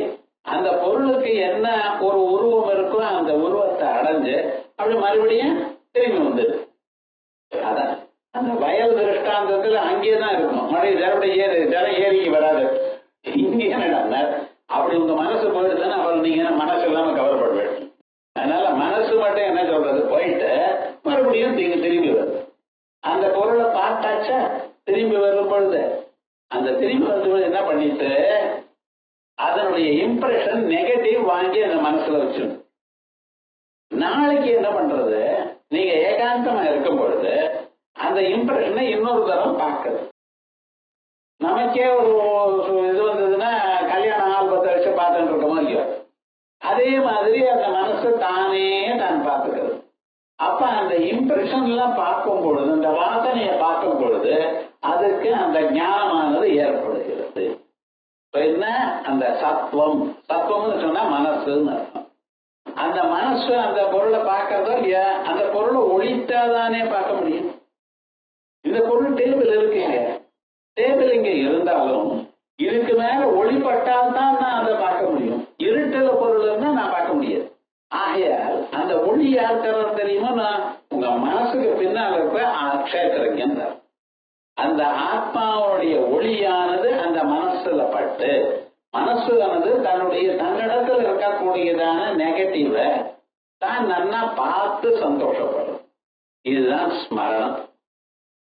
அந்த பொருளுக்கு என்ன ஒரு உருவம் இருக்கோ அந்த உருவத்தை அடைஞ்சு அப்படி மறுபடியும் திரும்பி வந்துடுது. அந்த வயல் திருஷ்டாந்தத்துல அங்கேயேதான் இருக்கும். மழை ஜலம் ஏறிக்கு வராது. இங்கே என்ன அப்படி உங்க மனசு போயிடுதுன்னா அப்புறம் நீங்க மனசு இல்லாம கவலைப்படுவேன். அதனால மனசு மட்டும் என்ன சொல்றது, போயிட்டு மறுபடியும் திரும்பி வருது. அந்த பொருளை பார்த்தாச்சா திரும்பி வரும் பொழுது அந்த திரும்பி வந்து என்ன பண்ணிட்டு அதனுடைய இம்ப்ரெஷன் நெகட்டிவ் வாங்கி அந்த மனசுல வச்சிடும். நாளைக்கு என்ன பண்றது, நீங்க ஏகாந்தமா இருக்கும் பொழுது அந்த இம்ப்ரெஷனை இன்னொரு தரம் பார்க்குது. நமக்கே ஒரு இது வந்ததுன்னா கல்யாணம் 10 வருஷம் பார்த்துட்டு இருக்கோமோ இல்லையோ, அதே மாதிரி அந்த மனசு தானே தான் பார்த்துக்கிறது. அப்ப அந்த இம்ப்ரெஷன் எல்லாம் பார்க்கும் பொழுது, அந்த வாசனையை பார்க்கும் பொழுது அதுக்கு அந்த ஞானமானது ஏற்படுகிறது. என்ன அந்த சத்துவம், சத்துவம்னு சொன்னா மனசுன்னு அர்த்தம். அந்த மனசு அந்த பொருளை பார்க்கறதோ இல்லையா, அந்த பொருளை ஒழித்தாதானே பார்க்க முடியும். இந்த பொருள் டேபிள் இருக்குங்க, டேபிள் இங்க இருந்தாலும் இதுக்கு மேல ஒளிப்பட்டால் தான் நான் அதை பார்க்க முடியும். இருட்டுல பொருள் இருந்தா நான் பார்க்க முடியாது. ஆகையால் அந்த ஒளி யார் தரம் தெரியுமோ, நான் உங்க மனசுக்கு பின்னால் இருக்க க்ஷேத்திரஜன். அந்த ஆத்மாவுடைய ஒளியானது அந்த மனசுல பட்டு மனசுலானது தன்னிடத்தில் இருக்கக்கூடியதான நெகட்டிவ தான் நன்னா பார்த்து சந்தோஷப்படும். இதுதான் ஸ்மரணம்.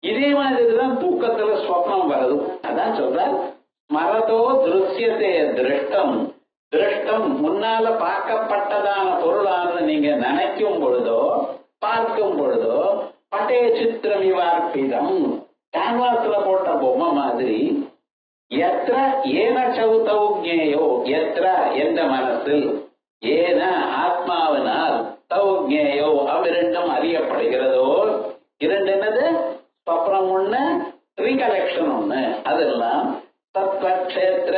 இதே மாதிரிதான் தூக்கத்துல ஸ்வப்னம் வருது. அதான் சொல்ற ஸ்மரதோ திருஷ்யத்தே திருஷ்டம். திருஷ்டம் முன்னால பார்க்கப்பட்டதான பொருளானது நீங்க நினைக்கும் பொழுதோ பார்க்கும் பொழுதோ பட்டே சித்திரம் இவார்ப்பிதம், கேன்வாஸ்ல போட்ட பொம்மை மாதிரி. எத்திர ஏன சௌதௌஜ்ஞேயோ, எத்திர எந்த மனசில், ஏன ஆத்மாவினால், தௌஜ்ஞேயோ அவ்விரண்டும் அறியப்படுகிறதோ. இரண்டு என்னது, ஸ்வப்னம் ஒண்ணு, ரீகலெக்ஷன் ஒண்ணு. அதெல்லாம் சத்வக்ஷேத்திர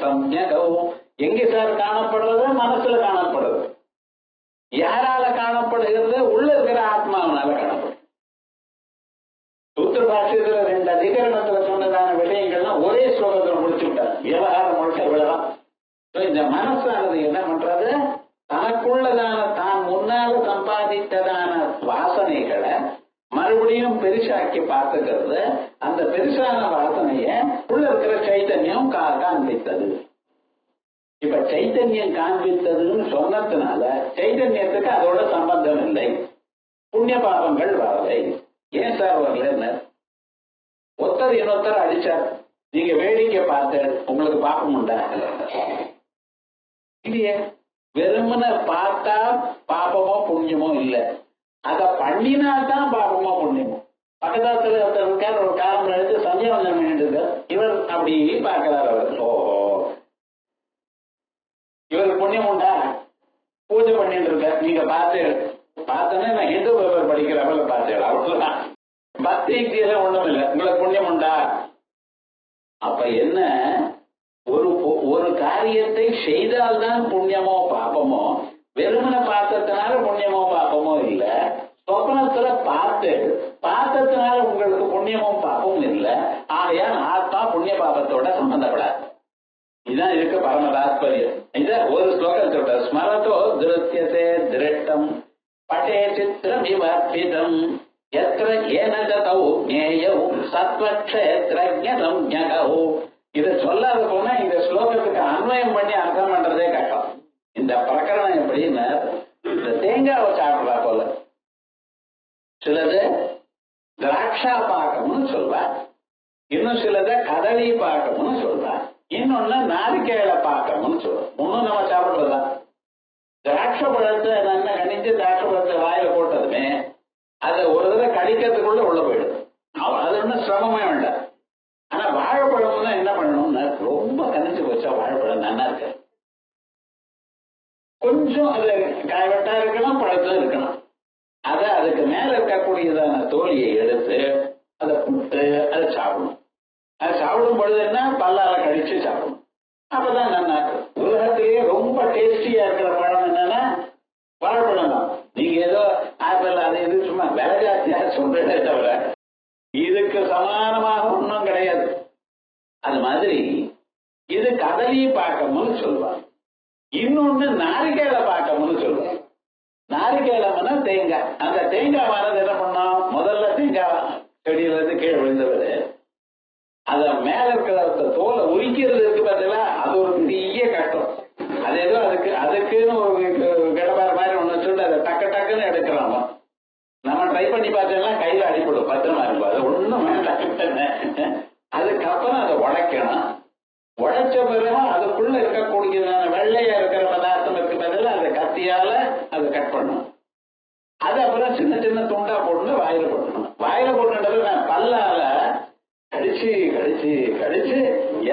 சம்ஞகோ. எங்க சார் காணப்படுறது? மனசுல காணப்படுறது. யாரால காணப்படுகிறது? உள்ள இருக்கிற ஆத்மாவினால காணப்படுது. சூத்திர பாஷ்யத்துல 2 அதிகரணத்துல சொன்னதான விடயங்கள்லாம் ஒரே ஸ்லோகத்துல முடிச்சு விட்டார். விவகாரம் முழுக்க இவ்வளவுதான். இந்த மனசானது என்ன பண்றது, தனக்குள்ளதான தான் முன்னால சம்பாதித்ததான வாசனைகளை மறுபடியும் பெருசாக்கி பார்த்துக்கிறது. அந்த பெருசான வாசனைய உள்ள இருக்கிற சைத்தன்யம் காண்பித்தது. இப்ப சைத்தன்யம் காண்பித்ததுன்னு சொன்னதுனால சைத்தன்யத்துக்கு அதோட சம்பந்தம் இல்லை. புண்ணிய பாபங்கள் வரலை. ஏன் சார் வரல? ஒருத்தர் இன்னொருத்தர் அடிச்சார், நீங்க வேடிக்கை பார்த்து உங்களுக்கு பாப்பம் உண்டா? இல்லையே. வெறுமன பார்த்தா பாபமோ புண்ணியமோ இல்லை, அத பண்ணினாதான் பாபமோ புண்ணியமோ. பக்கத்தாத்துல ஒருத்தர் இருக்கார், ஒரு காலம் எடுத்து சந்தியாவந்தனம் பண்ணிட்டு இவர் அப்படி பார்க்கிறார். அவர் ஓஹோ இவருக்கு புண்ணியம் உண்டா? பூஜை பண்ணிட்டு இருக்க நீங்க பார்த்து பார்த்தோன்னே நான் ஹிந்து பேப்பர் படிக்கிறவங்கள பார்த்தேன். அவ்வளவுதான். பக்திக்கு ஒண்ணும் இல்லை. உங்களுக்கு புண்ணியம் உண்டா? அப்ப என்ன, ஒரு காரியத்தை செய்தால்தான் புண்ணியமோ பாபமோ. வெறுமன பார்த்ததுனால புண்ணியமோ பாபமோ இல்ல. சொப்னத்துல பார்த்ததுனால உங்களுக்கு புண்ணியமும் பாபமும் இல்லை. ஆகையால் ஆத்மா புண்ணிய பாபத்தோட சம்பந்தப்படாது. இதுதான் இருக்கு பரம தாத்பரியம். இத ஒரு ஸ்லோகம் சொல்ற, ஸ்மரதோ திருஷ்யதே திருஷ்டம் பட்டே சித்திரம் விவர்ப்பிதம் எத்திர ஏனதௌ ஞேயௌ சத்வக்ஷேத்ரஜ்ஞதம் ஞகௌ. இதை சொல்லாத போனா இந்த ஸ்லோகத்துக்கு அன்வயம் பண்ணி அர்த்தம் பண்றதே கஷ்டம். இந்த பிரகரணம் எப்படின்னு, இந்த தேங்காவை சாப்பிடுறா போல. சிலது திராட்சா பாக்கம்னு சொல்வார், இன்னும் சிலத கதளி பாக்கம்னு சொல்வார், இன்னொன்னு நாரிக்கேள பாக்கம்னு சொல்லுவோம். ஒன்னும் நம்ம சாப்பிடுறதுதான். திராட்சை பழத்தை நல்லா கணிச்சு திராட்சை பழத்தை வாயில போட்டதுமே அதை ஒரு தடவை கடிக்கிறதுக்குள்ள உள்ள போயிடுது. அது ஒன்றும் சிரமமே வேண்டாம். ஆனா வாழைப்பழம்னா என்ன பண்ணணும்னா, ரொம்ப கணிச்சு போச்சா வாழைப்பழம் நல்லா இருக்கு, கொஞ்சம் அது காய்வெட்டா இருக்கணும், பழத்தும் இருக்கணும். அதை அதுக்கு மேல இருக்கக்கூடியதான தோலியை எடுத்து அதை புட்டு அதை சாப்பிடணும். அது சாப்பிடும் பொழுது என்ன, பல்லால கடிச்சு சாப்பிடணும். அப்பதான் நல்லா இருக்கும். உலகத்திலேயே ரொம்ப டேஸ்டியா இருக்கிற பழம் என்னன்னா வாழைப்பழம் தான். நீங்க ஏதோ ஆப்பிள் அது இது சும்மா விலை ஜாஸ்தியா சொல்றதே தவிர இதுக்கு சமானமாக ஒன்றும் கிடையாது. அது மாதிரி இது கதலி பாக்கம்னு சொல்லுவாங்க, இன்னொன்னு நாரிக்கேள பாக்கம்னு சொல்லுவாங்க. நாரிக்கேளம்னா தேங்காய். அந்த தேங்காய் வானது என்ன பண்ணோம், முதல்ல தேங்காய் செடியில இருந்து கீழே விழுந்தவர் அத மேல இருக்கிற தோலை உரிக்கிறது இருக்கு பார்த்தீங்களா, அது ஒரு பெரிய கஷ்டம். அது ஏதோ அதுக்குன்னு ஒரு கடப்பார் மாதிரி ஒண்ணு வச்சுட்டு அதை டக்குன்னு எடுக்கிறாங்க. நம்ம ட்ரை பண்ணி பார்த்தோம்னா கையில அடிப்படும், பத்திரமா இருக்கும். அது ஒண்ணும் வேண்டாம். அதுக்கப்புறம் அதை உடைக்கணும். உடைச்ச பிறகு அதுக்குள்ள இருக்கக்கூடியதான வெள்ளையா இருக்கிற பதார்த்தம் இருக்கு பதில் அதை கத்தியால அதை கட் பண்ணணும். அது அப்புறம் சின்ன சின்ன துண்டா போட்டு வாயில போட்டணும். வாயில போட்டுன்றது நான் பல்லால கடிச்சு கடிச்சு கடிச்சு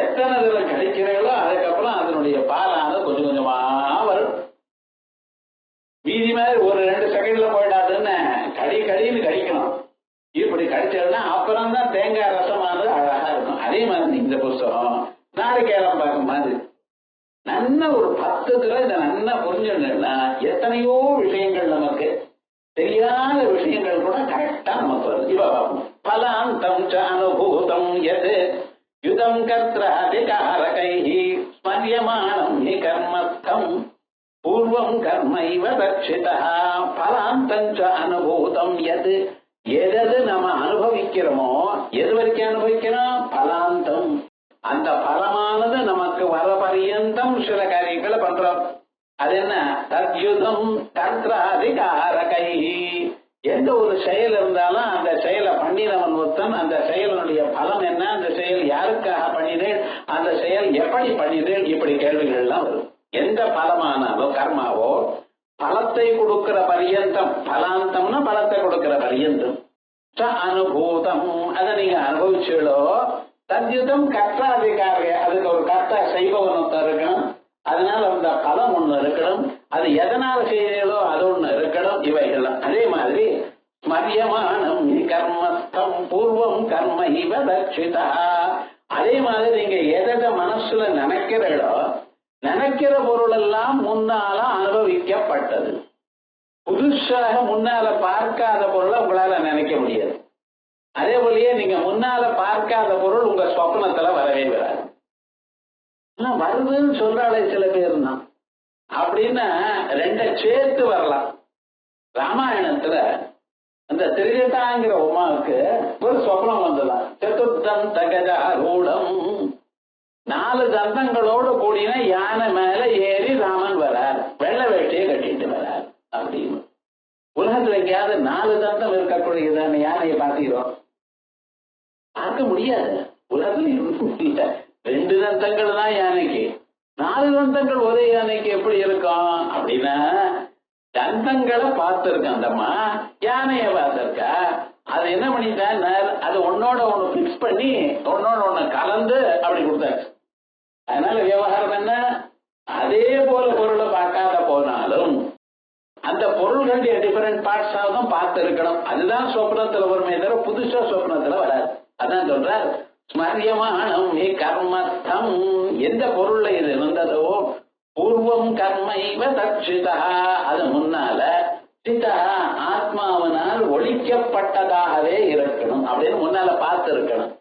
எத்தனை தடவை கடிக்கிறீங்களோ அதுக்கப்புறம் அதனுடைய பாலானது கொஞ்சம் கொஞ்சமா வரும். மீதி மாதிரி ஒரு 2 செகண்ட்ல போயிடாதுன்னு கடின்னு கடிக்கணும். இப்படி கடிச்சதுன்னா அப்புறம் தான் தேங்காய் ரசமானது அழகா இருக்கும். அதே மாதிரி இந்த புஸ்தகம் நாளைக்கேரம் பார்க்கும் மாதிரி நல்ல ஒரு 10 தடவை இதை நல்லா புரிஞ்சுன்னா எத்தனையோ விஷயங்கள் நமக்கு தெரியாத விஷயங்கள் கூட கரெக்டா நமக்கு வருது. இப்ப பார்ப்போம். பலாந்தம் ச அனுபூதம் எது யுதம் கர்த்ராதிகாரகைஹி ஸ்மரியமானம் ஹி கர்மஸ்தம் பூர்வம் கர்மைவ தட்சிதா. பலாந்தம் ச அனுபூதம் எது, எது நம்ம அனுபவிக்கிறோமோ, எது வரைக்கும் அனுபவிக்கிறோம்? பலாந்தம். அந்த பலமானது நமக்கு வர பரியந்தம் சில காரியங்களை பண்றோம். அது என்ன? தத்யுதம் கர்த்ராதிகாரகைஹி. எந்த ஒரு செயல் இருந்தாலும் அந்த செயலை பண்ணினவன் ஒருத்தன், அந்த செயலுடைய பலம் என்ன, அந்த செயல் யாருக்காக பண்ணினேன், அந்த செயல் எப்படி பண்ணினேன், இப்படி கேள்விகள் எல்லாம் வரும். எந்த பலமானாலோ கர்மாவோ பலத்தை கொடுக்கிற பரியந்தம், பலாந்தம்னா பலத்தை கொடுக்கிற பரியந்தம். அனுபூதம், அதை நீங்க அனுபவிச்சோ. தத்யுதம் கர்த்தாதிகார, அதுக்கு ஒரு கர்த்தா செய்பவன் ஒருத்தர் இருக்கணும். அதனால அந்த பலம் ஒண்ணு இருக்கணும். அது எதனால செய்யறோ அது ஒண்ணு இருக்கணும். இவைகள் அதே மாதிரி ஸ்மரியமானம் கர்மஸ்தம் பூர்வம் கர்ம இவ தட்சிதா. அதே மாதிரி நீங்க எதை மனசுல நினைக்கிறீங்களோ, நினைக்கிற பொருள் எல்லாம் முன்னால அனுபவிக்கப்பட்டது. புதுசாக முன்னால பார்க்காத பொருளை உங்களால நினைக்க முடியாது. அதே போலயே நீங்க முன்னால பார்க்காத பொருள் உங்க சொப்னத்துல வரவே வராது. வருதுன்னு சொல்றாளே சில பேர் தான் அப்படின்னா 2 சேர்த்து வரலாம். ராமாயணத்துல அந்த திரிஜட்டாங்கிற உமாவுக்கு ஒரு சொப்னம் வந்ததான். சதுர்த்தம் தகஜாரூடம், 4 தந்தங்களோடு கூடின யானை மேல ஏறி ராமன் வரார், வெள்ளை வேட்டையை கட்டிட்டு வரார் அப்படின்னு. உலகத்துல எங்கேயாவது 4 தந்தம் இருக்கக்கூடியதான யானையை பார்க்கிறோம்? பார்க்க முடியாது. உலகத்துல 2 தந்தங்கள் தான் யானைக்கு, 4 தந்தங்கள் ஒரே யானைக்கு எப்படி இருக்கும் அப்படின்னா, தந்தங்களை பார்த்திருக்க அந்தம்மா, யானைய பார்த்திருக்கா. அது என்ன பண்ணிட்டான், அது ஒன்னோட ஒண்ணு பிக்ஸ் பண்ணி ஒன்னோட ஒண்ணு கலந்து அப்படி கொடுத்தாச்சு. அதனால விவகாரம் என்ன, அதே போல பொருளை பார்க்காத போனாலும் அந்த பொருள்களுடைய டிஃபரெண்ட் பார்ட்ஸ் தான் பார்த்து இருக்கணும். அதுதான் சொப்னத்துல வருமே தவிர புதுசா சொப்னத்துல வராது. அதான் சொல்றார் ஸ்மரியமானம் ஹி கர்மஸ்தம். எந்த பொருள்ல இது இருந்ததோ பூர்வம் கர்மைவ தட்சிதா, அது முன்னால சிதா ஆத்மாவனால் ஒழிக்கப்பட்டதாகவே இருக்கணும் அப்படின்னு முன்னால பார்த்து இருக்கணும்.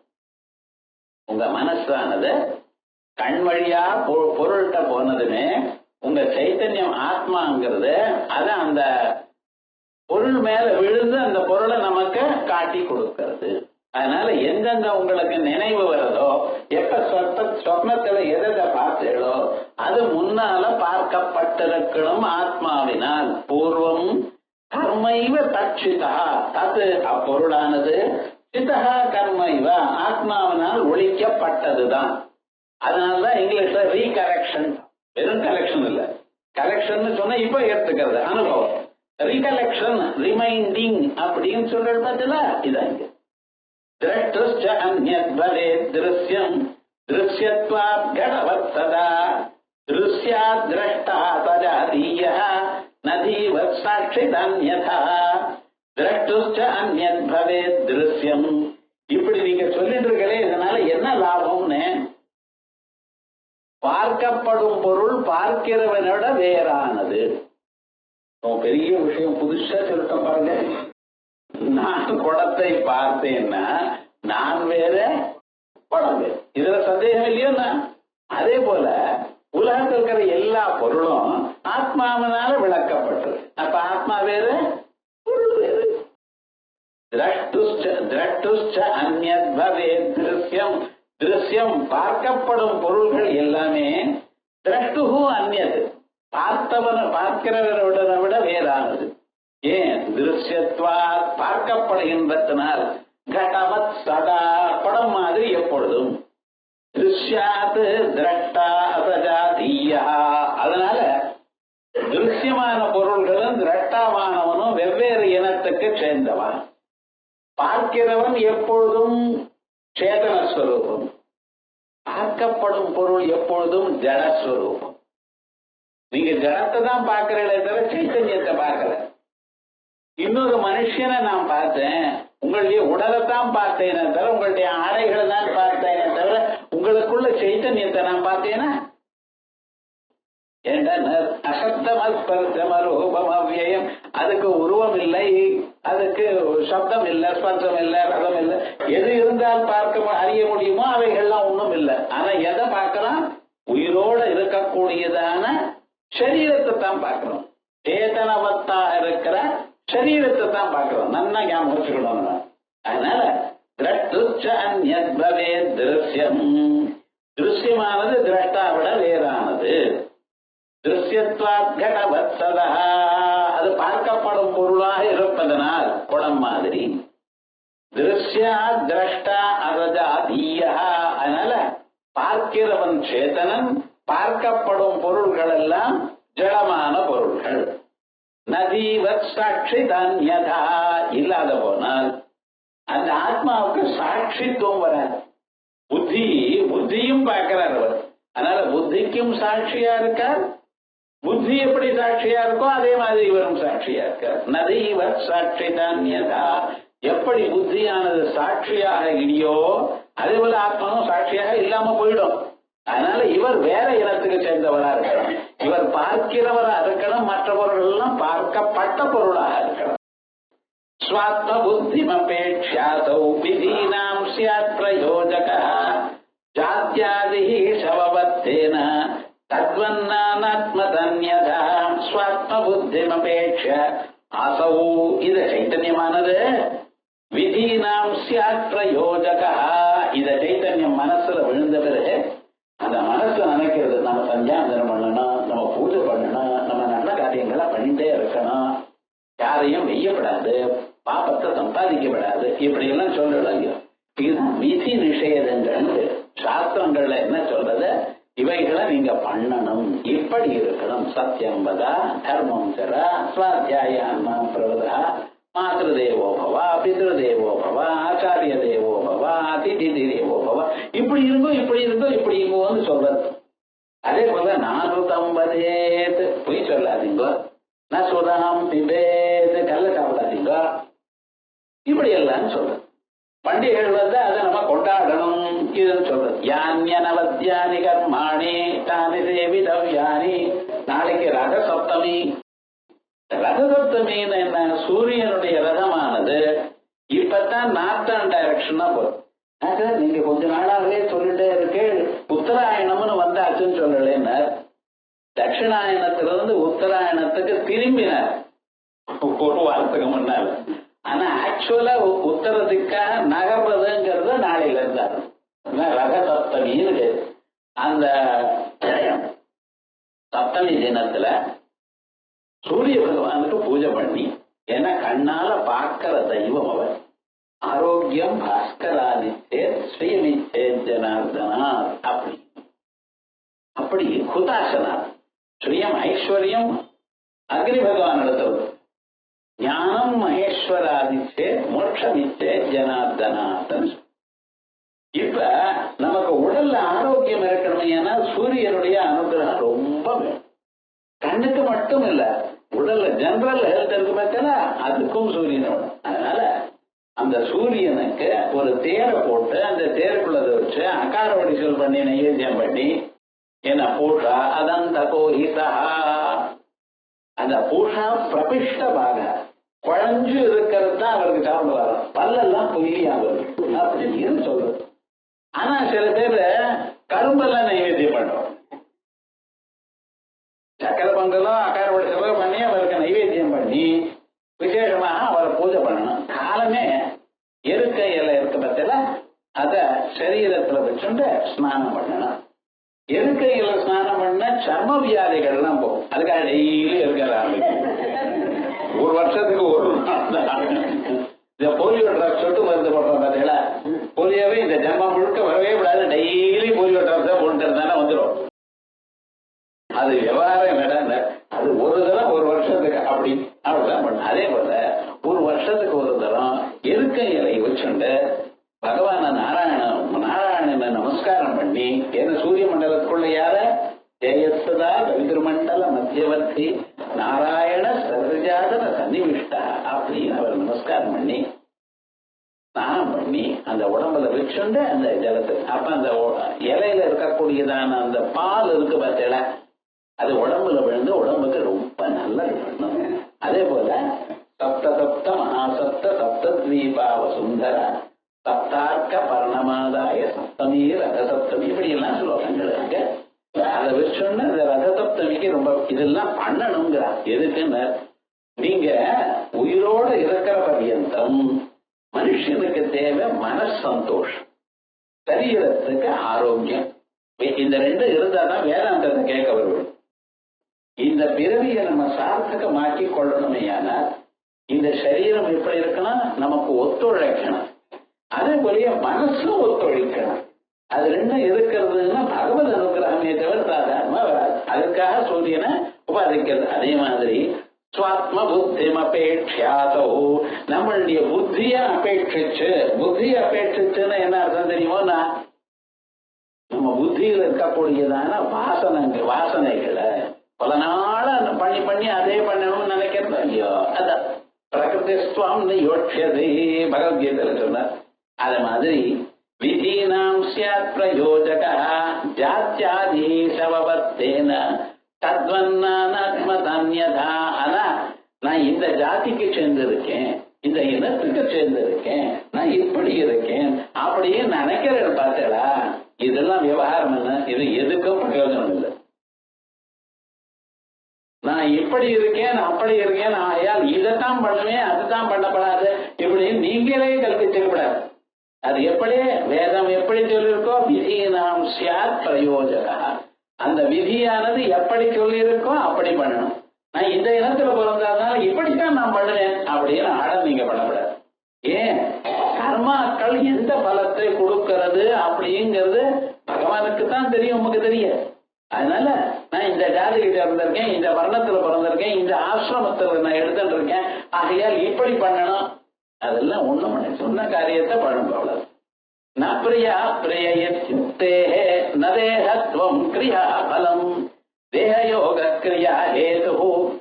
உங்க மனசானது கண் வழியா பொருள்கிட்ட போனதுமே உங்க சைத்தன்யம் ஆத்மாங்கிறது அது அந்த பொருள் மேல விழுந்து அந்த பொருளை நமக்கு காட்டி கொடுக்கிறது. அதனால எந்தெந்த உங்களுக்கு நினைவு வருதோ, எப்ப சொப்னத்துல எதை பார்த்தீங்களோ அது முன்னால பார்க்கப்பட்டிருக்கணும் ஆத்மாவினால். பூர்வம் கர்மைவ தட்சிதா, தத்து அப்பொருளானது சிதா கர்மைவ ஆத்மாவினால் ஒழிக்கப்பட்டதுதான். அதனாலதான் இங்கிலீஷ்ல ரீகரெக்ஷன், வெறும் கலெக்ஷன் இல்ல, கலெக்ஷன் சொன்னா இப்ப எடுத்துக்கிறது அனுபவம். ரீகலெக்ஷன் ரிமைண்டிங் அப்படின்னு சொல்றது பார்த்தல, இதாங்க திரஷ்டுஷ்ட அன்யத் பவேத் திருஷ்யம் திருஷ்யத்வாத் கடவத் சதா திருஷ்யாத் திரஷ்டா தஜாதீயः நதீவத் சாட்சித் அன்யதா திரஷ்டுஷ்ட அன்யத் பவேத் திருஷ்யம். இப்படி நீங்க சொல்லிட்டு இருக்கலே, இதனால என்ன லாபம்னு, பார்க்கப்படும் பொருள் பார்க்கிறவனோட வேறானது. பெரிய விஷயம் புதுசா சொல்லிட்ட பாருங்க. நான் குடத்தை பார்த்தேன்னா நான் வேற குடம் வேறு, இதுல சந்தேகம் இல்லையோன்னா. அதே போல உலகத்தில் இருக்கிற எல்லா பொருளும் ஆத்மாவினால விளக்கப்பட்டது. அப்ப ஆத்மா வேறு பொருள் வேறு. திரஷ்டுஷ்ட அந்யத் பவேத் திருஷ்யம். திருஷ்யம் பார்க்கப்படும் பொருள்கள் எல்லாமே திரஷ்டுஹு அந்யத் பார்க்கிறவரை விட வேறானது. ஏன்? திருஷ்யத்வா பார்க்கப்படுகின்றதனால் கடவத் சதா படம் மாதிரி எப்பொழுதும். திருஷ்யாத் திரஷ்டா அபஜாதீயா. அதனால திருஷ்யமான பொருள்களும் திரஷ்டாவானவனும் வெவ்வேறு இனத்துக்கு சேர்ந்தவன். பார்க்கிறவன் எப்பொழுதும் சேதனஸ்வரூபம், பார்க்கப்படும் பொருள் எப்பொழுதும் ஜடஸ்வரூபம். நீங்க ஜடத்தை தான் பார்க்கிறீங்களே தவிர சைத்தன்யத்தை பார்க்கல. இன்னொரு மனுஷனை நான் பார்த்தேன், உங்களுடைய உடலைத்தான் பார்த்தேனே தவிர உங்களுடைய ஆடைகளை தான் பார்த்தேனே தவிர உங்களுக்குள்ள சைத்தன்யத்தை நான் பார்த்தேனா? அசப்தமஸ்பர்சமரூபம் அவ்யயம். அதுக்கு உருவம் இல்லை, அதுக்கு சப்தம் இல்லை, ஸ்பர்சம் இல்லை, ரதம் இல்லை. எது இருந்தால் பார்க்க அறிய முடியுமோ அவைகள்லாம் ஒண்ணும் இல்லை. ஆனா எதை பார்க்கலாம்? உயிரோட இருக்கக்கூடியதான சரீரத்தை தான் பார்க்கிறோம். சேதனவத்தா இருக்கிற சரீரத்தை தான் பார்க்கிறோம். நல்லா ஞாபகம் வச்சுக்கணும். அதனால திருஷ்யம், திருஷ்யமானது திரஷ்டாவிட வேறானது. திருஷ்யத்வாத் கடவத் சதா, அது பார்க்கப்படும் பொருளாக இருப்பதனால் குடம் மாதிரி. திருஷ்யா திரஷ்டா அபஜாதீயா. அதனால பார்க்கிறவன் சேதனன், பார்க்கப்படும் பொருள்கள் எல்லாம் ஜடமான பொருள்கள். நதீவத் சாட்சி தன்யதா. இல்லாத போனால் அந்த ஆத்மாவுக்கு சாட்சித்துவம் வராது. புத்தியும் பார்க்கிறார் அவர். அதனால புத்திக்கும் சாட்சியா இருக்கார். புத்தி எப்படி சாட்சியா இருக்கோ அதே மாதிரி இவரும் சாட்சியா இருக்கார். நதீவத் சாட்சி தன்யதா. எப்படி புத்தியானது சாட்சியாக இல்லையோ அதே போல ஆத்மாவும் சாட்சியாக இல்லாம போயிடும். அதனால இவர் வேற இனத்துக்கு சேர்ந்தவரா இருக்கணும். இவர் பார்க்கிறவரா இருக்கணும். மற்றவர்கள் எல்லாம் பார்க்கப்பட்ட பொருளாக இருக்கணும். ஸ்வாத்ம புத்திமபேட்சாதௌ விதீனாம் ஸ்யாத் பிரயோஜகா ஜாத்யாதிஹ சவவத்தேன தத்வன்னாத்மதன்யதா. ஸ்வாத்ம புத்திமபேட்ச ஆசௌ. இது சைத்தன்யமானது. விதீனாம் ஸ்யாத் பிரயோஜகா. இத சைத்தன்யம் மனசுல விழுந்த பிறகு அந்த மனசுல நினைக்கிறது, நம்ம சந்தியாவந்தனம் பண்ணணும், நம்ம பூஜை பண்ணணும், நம்ம நல்ல காரியங்களை பண்ணிட்டே இருக்கணும், யாரையும் வெய்யப்படாது, பாப்பத்தை சம்பாதிக்கப்படாது, இப்படி எல்லாம் சொல்லலாங்க. இதுதான் விதி நிஷேதங்கள். சாஸ்திரங்கள்ல என்ன சொல்றது? இவைகளை நீங்க பண்ணணும், இப்படி இருக்கணும். சத்தியம் வதா, தர்மம் சரா, ஸ்வாத்தியாயான்மா பிரவதா, மாத்ருதேவோ பவ, பித்ருதேவோ பவ, ஆச்சாரிய தேவோ பவ, அதிதி தேவோ பவ. இப்படி இருக்கும், இப்படி இருக்கும், இப்படி இருக்கும்னு சொல்றது. அதே போல நானுதம் வதேத், பொய் சொல்லாதீங்க. நசுதாம் பிபேத், கல்ல சாப்பிடாதீங்க. இப்படி எல்லாம் சொல்றது. பண்டிகைகள் வந்து அதை நம்ம கொண்டாடணும் இதுன்னு சொல்றது. யான்யனவத்யானி கர்மாணி தானி தேவிதவ்யானி. நாளைக்கு ரத சப்தமி. ரத சப்தமின்னு என்ன? சூரியனுடைய ரதமானது இப்பதான் நார்த்தன் டைரக்ஷனா போகுது. நீங்க கொஞ்ச நாளாகவே சொல்லிட்டே இருக்கு, உத்தராயணம்னு வந்தாச்சுன்னு சொல்லலன்னு. தட்சிணாயணத்திலிருந்து உத்தராயணத்துக்கு திரும்பினார் ஒரு வாரத்துக்கு முன்னால. ஆனா ஆக்சுவலா உத்தரத்துக்காக நகர்றதுங்கிறது நாளையில இருந்தாரு. ரத சப்தமின்னு அந்த சப்தமி தினத்துல சூரிய பகவானுக்கு பூஜை பண்ணி, ஏன்னா கண்ணால பார்க்கிற தெய்வம் அவர். ஆரோக்கியம் பாஸ்கராதித்தே ஸ்ரீமிச்சே ஜனார்தனா. அப்படி ஹுதாசனா ஸ்ரீயம் ஐஸ்வர்யம் அக்னி பகவான் எடுத்தது. ஞானம் மகேஸ்வராதிச்சே மோட்சமிச்சே ஜனார்தனார்தன். இப்ப நமக்கு உடல்ல ஆரோக்கியம் இருக்கணும். ஏன்னா சூரியனுடைய அனுகிரகம் ரொம்ப வேணும். கண்ணுக்கு மட்டும் இல்ல, உடல்ல ஜெனரல் ஹெல்த் இருக்கு பார்த்தா அதுக்கும் சூரியன். அதனால அந்த சூரியனுக்கு ஒரு தேரை போட்டு அந்த தேருக்குள்ளதை வச்சு அகார வடிசல் பண்ணி நைவேத்தியம் பண்ணி, என்ன பூஷா அதந்த கோஹிதா. அந்த பூஷா பிரபிஷ்ட பாக குழஞ்சு இருக்கிறது தான் அவருக்கு சாப்பிடுவாரு. பல்லெல்லாம் பொய்யாவது அப்படின்னு சொல்றது. ஆனா சில பேர் கரும்பெல்லாம் நைவேத்தியம் பண்றோம். சக்கர பொங்கலும் அகார வடிசலோ பண்ணி அவருக்கு நைவேத்தியம் பண்ணி விசேஷமாக அவரை பூஜை பண்ணணும். காலமே சரீரத்துல வச்சுட்டு ஸ்நானம் பண்ணணும். இருக்கையில ஸ்நானம் பண்ண சர்ம வியாதிகள்லாம் போகும். அதுக்காக டெய்லி இருக்கிற ஒரு வருஷத்துக்கு ஒரு இந்த போலியோ ட்ராப் சொட்டு மருந்து போடுறோம் பார்த்தீங்களா, போலியோவே இந்த ஜன்மம் முழுக்க வரவே கூடாது, டெய்லி போலியோ ட்ராப் தான் போட்டு இருந்தானே வந்துடும். அது விவகாரம் நடந்த அது ஒரு தரம் ஒரு வருஷத்துக்கு அப்படிதான் பண்ண. அதே போல ஒரு வருஷத்துக்கு ஒரு தரம் இருக்கைகளை வச்சுண்டு பகவான நாராயணனை நமஸ்காரம் பண்ணி, என்ன சூரிய மண்டலத்துக்குள்ள யார ஜெயஸ்ததா ரவிதிருமண்டல மத்தியவர்த்தி நாராயண சர்வஜாதன சன்னிவிஷ்டா அப்படின்னு அவர் நமஸ்காரம் பண்ணி ஸ்நானம் பண்ணி அந்த உடம்புல வச்சுண்டு அந்த ஜலத்துக்கு அப்ப அந்த இலையில இருக்கக்கூடியதான அந்த பால் இருக்கு பார்த்தீங்களா, அது உடம்புல விழுந்து உடம்புக்கு ரொம்ப நல்லது. அதே போல சப்த சப்த மகாசப்த சப்த தீபாவ சுந்தர சப்தார்க்க பரணமாதாய சப்தமி ரதசப்தமி இப்படி எல்லாம் ஸ்லோகங்கள் இருக்கு. அதை வச்சோன்னு இந்த ரதசப்தமிக்கு ரொம்ப இதெல்லாம் பண்ணணுங்கிறா. எதுக்குன்னு, நீங்க உயிரோட இருக்கிற பர்யந்தம் மனுஷனுக்கு தேவை மனசந்தோஷம், சரீரத்துக்கு ஆரோக்கியம். இந்த ரெண்டு இருந்தாதான் வேதாந்தத்தை கேட்க வருவோம். இந்த பிறவியை நம்ம சார்த்தகமாக்கி கொள்ளணுமே. ஆனால் இந்த சரீரம் எப்படி இருக்கணும், நமக்கு ஒத்துழைக்கணும். அதே போலயே மனசும் ஒத்துழைக்கணும். அது ரெண்டும் இருக்கிறதுன்னா பகவத் அனுகிரகமே தவிர சாதாரணமா வராது. அதுக்காக சூரியனை உபாதிக்கிறது. அதே மாதிரி சுவாத்ம புத்திம் அபேட்சாதோ, நம்மளுடைய புத்திய அபேட்சிச்சுன்னு என்ன அர்த்தம் தெரியுமோனா, நம்ம புத்தியில இருக்கக்கூடியதான வாசனைகளை பல நாள பண்ணி பண்ணி அதே பண்ணணும்னு நினைக்கிறது இல்லையோ, அதான் பிரகிருதிஸ்துவம் யோட்சதே பகவத்கீதையில சொன்னார். அது மாதிரி விதீனாம் ஸ்யாத் பிரயோஜக ஜாத்யாதீசவவர்த்தேன தத்வன்னாத்மதன்யதா. ஆனா நான் இந்த ஜாதிக்கு சேர்ந்திருக்கேன், இந்த இனத்துக்கு சேர்ந்திருக்கேன், நான் இப்படி இருக்கேன் அப்படியே நினைக்கிறேன் பார்த்தா, இதெல்லாம் விவகாரம் என்ன, இது எதுக்கும் பிரயோஜனம் இல்லை. நான் இப்படி இருக்கேன் அப்படி இருக்கேன் ஆயால் இதைத்தான் பண்ணுவேன் அதுதான் பண்ணப்படாது இப்படின்னு நீங்களே கல்பிச்சிடக்கூடாது. அது எப்படி வேதம் எப்படி சொல்லியிருக்கோ விதியினாம் ஸ்யாத் பிரயோஜகா, அந்த விதியானது எப்படி சொல்லியிருக்கோ அப்படி பண்ணணும். நான் இந்த இனத்துல பிறந்ததுனால இப்படித்தான் நான் பண்ணுவேன் அப்படின்னு ஆடம் நீங்க பண்ணக்கூடாது. ஏன், கர்மாக்கள் எந்த பலத்தை கொடுக்கிறது அப்படிங்கிறது பகவானுக்கு தான் தெரியும், உமக்கு தெரியாது. அதனால நான் இந்த ஜாதிகிட்ட இருந்திருக்கேன், இந்த வர்ணத்துல பிறந்திருக்கேன், இந்த ஆசிரமத்துல நான் எடுத்துட்டு இருக்கேன், ஆகையால் இப்படி பண்ணணும். அதெல்லாம் ஒண்ணும் பண்ண சொன்ன காரியத்தை பண்ணும். அவ்வளவு நப்ரியா பிரியயுக்தே நதேகத்வம் கிரியா பலம் தேகயோக கிரியா ஹேது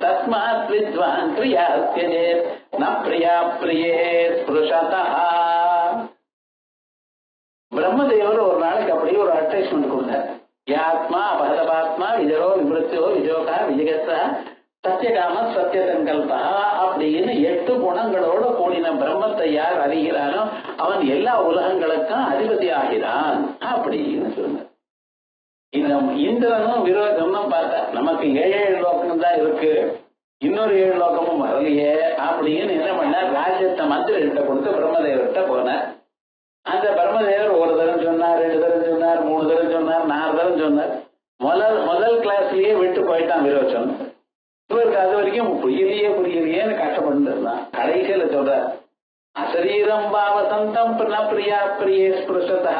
தஸ்மாத் வித்வான் கிரியா தியஜேத் நப்ரியா பிரியே ஸ்பிருஷதா. பிரம்மதேவர் ஒரு நாளைக்கு அப்படியே ஒரு அட்வைஸ்மெண்ட் கொடுத்தார். யாத்மா அபகதபாத்மா விஜரோ விமிருத்தியோ விஜோகா விஜகத்தா சத்தியகாம சத்திய சங்கல்பா அப்படின்னு 8 குணங்களோட கூடின பிரம்மத்தை யார் அறிகிறானோ அவன் எல்லா உலகங்களுக்கும் அதிபதி ஆகிறான் அப்படின்னு சொன்னார். இந்த இந்திரனும் விரோதமும் பார்த்தா நமக்கு 7 லோகம் தான் இருக்கு, இன்னொரு 7 லோகமும் வரலையே அப்படின்னு என்ன பண்ணார், ராஜ்யத்தை மந்திரிகிட்ட கொடுத்து பிரம்மதேவர்கிட்ட போனார். அந்த பிரம்மதேவர் ஒரு தரம் சொன்னார், 2 தரம் சொன்னார், 3 தரம் சொன்னார், 4 தரம் சொன்னார். முதல் கிளாஸ்லயே விட்டு போயிட்டான் விரோச்சன். இவருக்கு அது வரைக்கும் புரியலையேன்னு கஷ்டப்பட்டு இருந்தான். கடைசியில சொல்ற அசரீரம் பாவசந்தம் பிரியா பிரியே ஸ்பிருஷதா,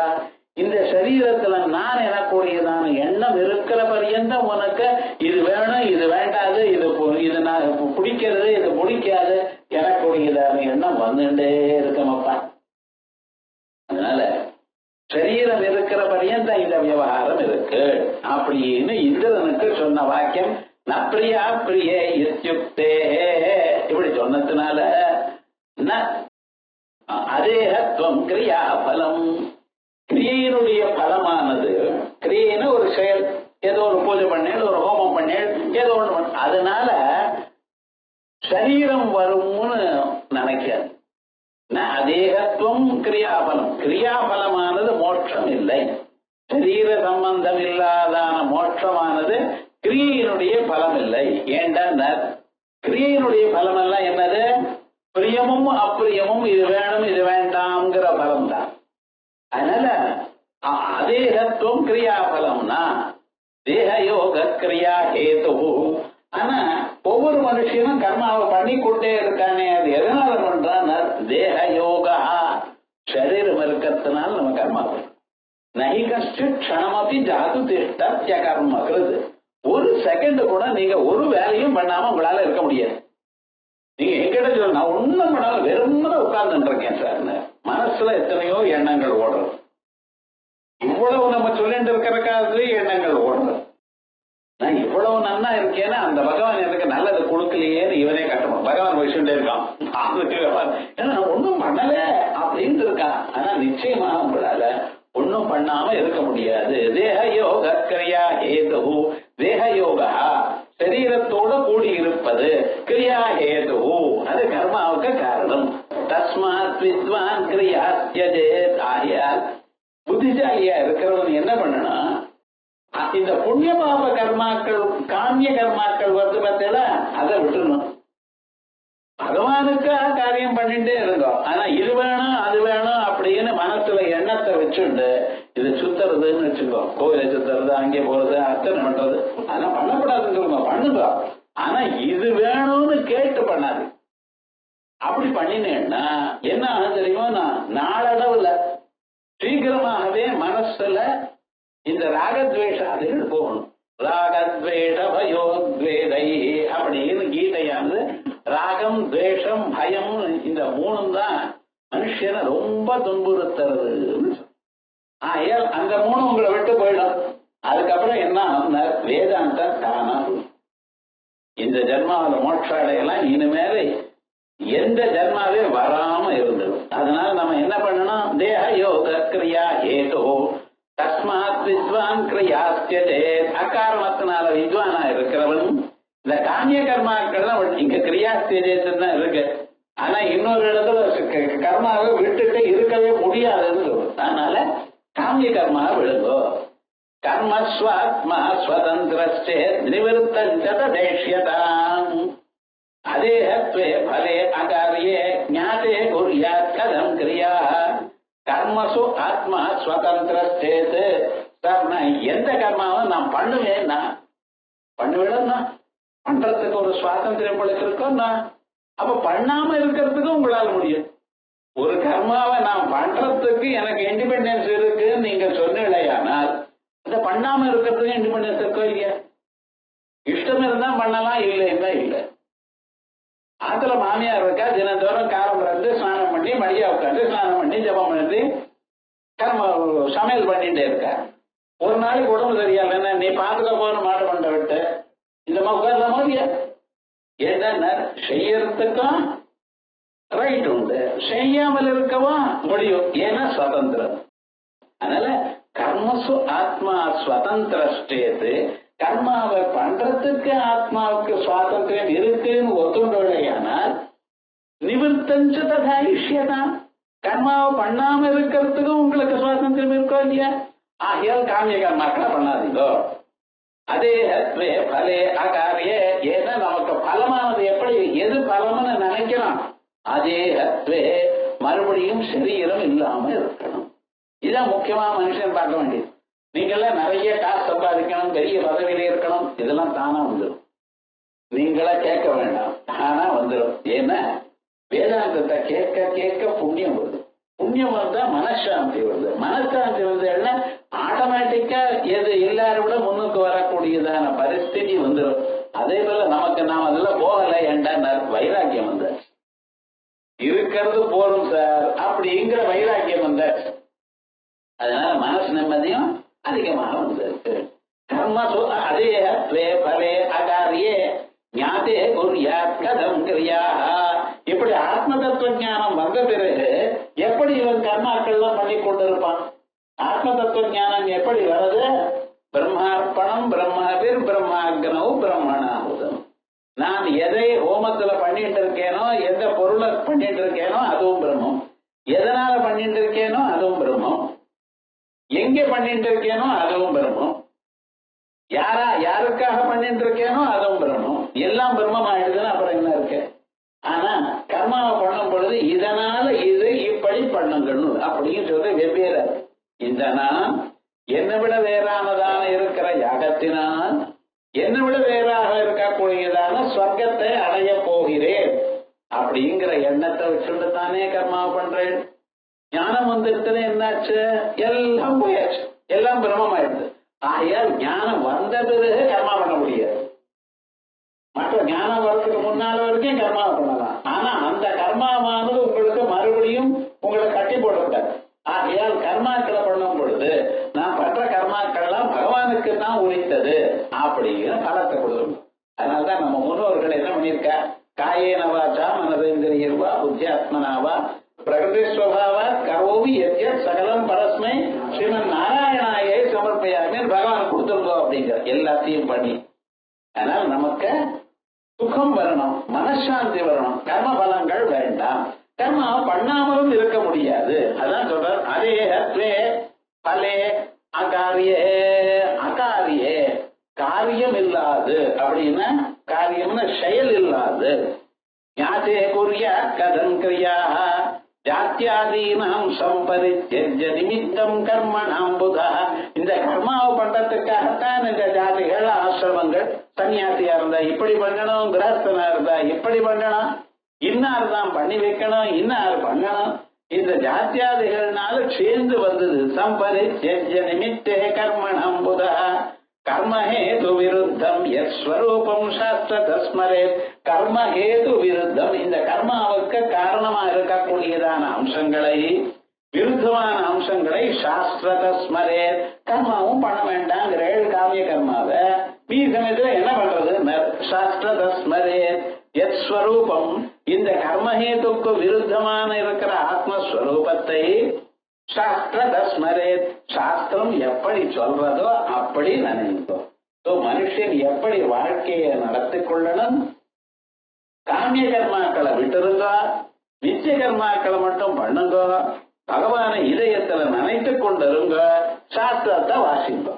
இந்த சரீரத்துல நான் எனக்கூடியதான எண்ணம் இருக்கிற பரியந்தம் உனக்கு இது வேணும் இது வேண்டாது, இது நான் பிடிக்கிறது இது பிடிக்காது எனக்கூடியதான எண்ணம் வந்துட்டே இருக்கமப்பா. அதனால சரீரம் இருக்கிற பரியந்தம் இந்த விவகாரம் இருக்கு அப்படின்னு இந்திரனுக்கு சொன்ன வாக்கியம் நப்ரியா பிரியே இத்யுக்தே. இப்படி சொன்னதுனால அதேகத்வம் கிரியா பலம், கிரியையினுடைய பலமானது, கிரியைன்னு ஒரு செயல், ஏதோ ஒரு பூஜை பண்ணேன் ஒரு ஹோமம் பண்ணேன் ஏதோ ஒண்ணு, அதனால சரீரம் வரும்னு நினைக்காது. அதேகத்துவம் கிரியாபலம், கிரியாபலமானது மோட்சம் இல்லை. சரீர சம்பந்தம் இல்லாதான மோட்சமானது கிரியையினுடைய பலம் இல்லை. ஏண்டா கிரியையினுடைய பலம் எல்லாம் என்னது, பிரியமும் அப்பிரியமும், இது வேணும் இது வேண்டாம்ங்கிற பலம் தான். அதனால அதேகத்துவம் கிரியாபலம்னா தேகயோக கிரியா ஹேது. ஆனா ஒவ்வொரு மனுஷனும் கர்மாவை பண்ணிக்கொண்டே இருக்கானே, அது எதனால பண்றான்? தேக யோகா, சரீரம் இருக்கிறதுனால நம்ம கர்மா பண்றோம். நகி கஷ்டித் க்ஷணமபி ஜாது திஷ்டத்ய கர்ம கிருத். ஒரு செகண்ட் கூட நீங்க ஒரு வேலையும் பண்ணாம உங்களால இருக்க முடியாது. நீங்க எங்கிட்ட சொல்ல நான் ஒண்ணும் பண்ணாம வெறுமனே உட்கார்ந்துட்டு இருக்கேன் சார், மனசுல எத்தனையோ எண்ணங்கள் ஓடுறது. இவ்வளவு நம்ம சொல்லிட்டு இருக்கிற காலத்துல எண்ணங்கள் ஓடுறது. நான் இவ்வளவு நன்னா இருக்கேன்னா அந்த பகவான் எனக்கு நல்லது கொடுக்கலையேன்னு இவனே கட்டணும். பகவான் வச்சுட்டே இருக்கான். ஏன்னா நான் ஒன்னும் பண்ணல அப்படின்னு இருக்கான். ஆனா நிச்சயமா உங்களால ஒன்னும் பண்ணாம இருக்க முடியாது. தேக யோக கிரியா ஹேது. தேக யோகா சரீரத்தோட கூடி இருப்பது, கிரியா ஹேது அது கர்மாவுக்கு காரணம். தஸ்மாத் வித்வான் கிரியா த்யஜேத். ஆகையால் புத்திசாலியா இருக்கிறவன் என்ன பண்ணணும்? இந்த புண்ணிய பாப கர்மாக்கள், காமிய கர்மாக்கள் வந்து பார்த்தா அதை விட்டுணும். பகவானுக்காக காரியம் பண்ணிட்டே இருந்தோம். ஆனா இது வேணும் அது வேணும் அப்படின்னு மனசுல எண்ணத்தை வச்சுண்டு இது சுத்துறதுன்னு வச்சுக்கோ, கோயிலை சுத்துறது, அங்கே போறது, அர்ச்சனை பண்றது, அதெல்லாம் பண்ணக்கூடாதுன்னு சொல்லுங்க. பண்ணுங்க. ஆனா இது வேணும்னு கேட்டு பண்ணாது. அப்படி பண்ணினேன்னா என்ன ஆகும் தெரியுமா? நான் நாளளவுல சீக்கிரமாகவே மனசுல இந்த ராகத்வேஷாதிகள் போகணும். ராகத்வேஷ பயோத்வேதை அப்படின்னு கீதையானது ராகம், துவேஷம், பயம் இந்த மூணும் தான் மனுஷனை ரொம்ப துன்புறுத்துறது. ஆகையால் அந்த மூணு உங்களை விட்டு போயிடும். அதுக்கப்புறம் என்ன வேதாந்தம் தானா இந்த ஜென்மாவில மோட்ச அடையலாம். இனிமேல எந்த ஜென்மாவே வராம இருந்தது. அதனால நம்ம என்ன பண்ணணும்? தேக யோக கிரியா ஹேது. தஸ்மாத் வித்வான் கிரியாஸ்யதே. அக்காரணத்தினால வித்வானா இருக்கிறவன் இந்த காமிய கர்மாக்கள்லாம் இங்க கிரியாஸ்யதேன்னு தான் இருக்கு. ஆனா இன்னொரு இடத்துல கர்மாவை விட்டுட்டு இருக்கவே முடியாதுன்னு சொல்லுவோம். அதனால காமிய கர்மா விழுங்கோ. கர்மஸ்வாத்மா ஸ்வதந்திரஸ்தே நிவர்த்தேஷ்யதாம். அதேஹத்வே பலே அகாரியே ஞாதே குர்யாத் கதம் கிரியா. கர்மசு ஆத்மா ஸ்வதந்திரஸ்தேது. சார் நான் எந்த கர்மாவும் நான் பண்ணுவேன்னா பண்ணுவேன்னா பண்றதுக்கு ஒரு சுவாதந்திரம் உங்களுக்கு இருக்கோம்னா அப்ப பண்ணாம இருக்கிறதுக்கு உங்களால முடியும். ஒரு கர்மாவை நான் பண்றதுக்கு எனக்கு இண்டிபெண்டன்ஸ் இருக்குன்னு நீங்க சொன்னீங்களேயானால் இதை பண்ணாம இருக்கிறதுக்கு இண்டிபெண்டன்ஸ் இருக்கோ இல்லையா? இஷ்டம் இருந்தா பண்ணலாம், இல்லைன்னா இல்லை. ஆத்துல மாமியார் இருக்கா, தினந்தோறும் காலம் பிறந்து ஸ்நானம் பண்ணி மடியா உட்காந்து ஸ்நானம் பண்ணி ஜபம் பண்ணி கர்ம சமையல் பண்ணிட்டே இருக்க. ஒரு நாளைக்கு உடம்பு சரியாலன்னா நீ பாத்துக்க போன மாடு பண்ண விட்டு இந்த மாதிரி உட்கார்லாமா இல்லையா? ஏன்னா செய்யறதுக்கும் ரைட் உண்டு, செய்யாமல் இருக்கவும் முடியும். ஏன்னா சுதந்திரம். அதனால கர்மசு ஆத்மா ஸ்வதந்திரஸ்டேது. கர்மாவை பண்றதுக்கு ஆத்மாவுக்கு சுவாதந்திரம் இருக்குன்னு ஒத்துழையானால் நிவர்த்தஞ்ச ததாயிஷ்யதான். கர்மாவை பண்ணாம இருக்கிறதுக்கும் உங்களுக்கு சுவாதந்திரம் இருக்கோ இல்லையா? ஆகையால் காமிய கர்மாக்களை பண்ணாதீங்கோ. அதே ஹத்வே பலே அகாரியே. ஏன்னா நமக்கு பலமானது எப்படி எது பலம்னு நினைக்கிறோம், அதே ஹத்வே மறுபடியும் சரீரம் இல்லாம இருக்கணும். இதுதான் முக்கியமா மனுஷன் பார்க்க வேண்டியது. நீங்களாம் நிறைய காசு சம்பாதிக்கணும், பெரிய பதவியில இருக்கணும், இதெல்லாம் தானா வந்துடும். நீங்களா கேட்க வேண்டாம், தானா வந்துடும். ஏன்னா வேதாந்தத்தை கேட்க கேட்க புண்ணியம் வருது. புண்ணியம் வந்தா மனசாந்தி வருது. மனசாந்தி வந்தா ஆட்டோமேட்டிக்கா எது எல்லாரும் விட முன்னுக்கு வரக்கூடியதான பரிஸ்திதி வந்துடும். அதே போல நமக்கு நாம் அதெல்லாம் போகலை என்றா வைராக்கியம் வந்த இருக்கிறது போரும் சார் அப்படிங்கிற வைராக்கியம் வந்த. அதனால மனசு நிம்மதியும் அதிகமாக வந்திருக்கு. கர்மசு அதே பலே அகாரியே ஞாதே குர்யாத் கதம் கிரியா. இப்படி ஆத்ம தத்துவ ஞானம் வந்த பிறகு எப்படி இவன் கர்மாக்கள்லாம் பண்ணி கொண்டிருப்பான்? ஆத்ம தத்துவ ஞானம் எப்படி வருது? பிரம்மார்ப்பணம் பிரம்மவிர் பிரம்மாக்னௌ பிரம்மணாஹுதம். நான் எதை ஹோமத்துல பண்ணிட்டு இருக்கேனோ, எந்த பொருளை பண்ணிட்டு இருக்கேனோ அதுவும் பிரம்மம். எதனால பண்ணிட்டு இருக்கேனோ அதுவும் பிரம்மம். எங்க பண்ணிட்டு இருக்கேனோ அதுவும் பிரம்மம். யாருக்காக பண்ணிட்டு இருக்கேனோ அதுவும் பிரம்மம். எல்லாம் பிரம்மம் ஆயிடுதுன்னு அப்புறம் என்ன இருக்கு? ஆனா கர்மாவை பண்ணும் பொழுது இதனால இது இப்படி பண்ணுங்கன்னு அப்படின்னு சொல்லி வெவ்வேறு இந்த நான் என்னை விட வேறானதான இருக்கிற யாகத்தினால் என்னை விட வேறாக இருக்கக்கூடியதான ஸ்வர்க்கத்தை அடைய போகிறேன் அப்படிங்கிற எண்ணத்தை வச்சுட்டு தானே கர்மா பண்றேன். ஞானம் வந்துட்டு என்னாச்சு? எல்லாம் போயாச்சு, எல்லாம் பிரம்மமாயிடுது. ஆகையால் ஞானம் வந்த பிறகு கர்மா பண்ண முடியாது. மற்ற ஞானம் வர்றதுக்கு முன்னால வரைக்கும் கர்மா பண்ணலாம். ஆனா அந்த கர்மாவானது உங்களுக்கு மறுபடியும் உங்களை கட்டி போட்டுவிட்டார். ஆகையால் கர்மாக்களை பண்ணும் பொழுது நான் பண்ற கர்மாக்கள்லாம் பகவானுக்கு தான் உரித்தது அப்படிங்கிற பலத்தை கொடுக்கணும். அதனால்தான் நம்ம முன்னோர்கள் என்ன பண்ணியிருக்கா, காயேன வாச்சா மனதேந்திரியர்வா புத்தியாத்மனாவா பிரகிருதி ஸ்வபாவா கரோமி எத்யத் சகலம் பரஸ்மை ஸ்ரீமன் நாராயணாயை சமர்ப்பயாமே பகவான் கொடுத்துருந்தோம் அப்படிங்கிற எல்லாத்தையும் பண்ணி. அதனால் நமக்கு சுகம் வரணும், மனசாந்தி வரணும், கர்ம பலங்கள் வேண்டாம். கர்மா பண்ணாமலும் இருக்க முடியாது. அதான் சொல்ற அரே பலே அகாரியே அகாரியே காரியம் இல்லாது அப்படின்னா காரியம்னா செயல் இல்லாது. ஞாதே குறிய கதம் கிரியா ஜாத்தியாதீனாம் சம்பரித்யஜ்ய நிமித்தம் கர்மணாம் புதா. இந்த கர்மாவை பண்றதுக்காகத்தான் இந்த ஜாதிகள் ஆசிரமங்கள். சன்னியாசியா இருந்தா இப்படி பண்ணணும், கிரகஸ்தனா இருந்தா இப்படி பண்ணணும், இன்னார் தான் பண்ணி வைக்கணும், இன்னார் பண்ணணும். இந்த ஜாத்தியாதிகள்னால சேர்ந்து வந்தது. சம்பரித்யஜ்ய நிமித்தே கர்மணாம் புதா கர்மஹேது விருத்தம் யஸ்வரூபம் சாஸ்திர ஸ்மரேத். கர்மஹேது விருத்தம் இந்த கர்மாவுக்கு காரணமா இருக்கக்கூடியதான அம்சங்களை, விருத்தமான அம்சங்களை சாஸ்திர ஸ்மரேத். கர்மாவும் பண்ண வேண்டாங்கிற காமிய கர்மாவை மீ சமயத்துல என்ன பண்றது? சாஸ்திர ஸ்மரேத் யஸ்வரூபம் இந்த கர்மஹேதுக்கு விருத்தமான இருக்கிற ஆத்மஸ்வரூபத்தை சாஸ்திர ஸ்மரேத். சாஸ்திரம் எப்படி சொல்றதோ அப்படி நினைத்தோம். மனுஷன் எப்படி வாழ்க்கையை நடத்தி கொள்ளணும்? காமிய கர்மாக்களை விட்டுருங்க, நித்திய கர்மாக்களை மட்டும் பண்ணுங்க, பகவான இதயத்துல நினைத்து கொண்டிருங்க, சாஸ்திரத்தை வாசிங்க.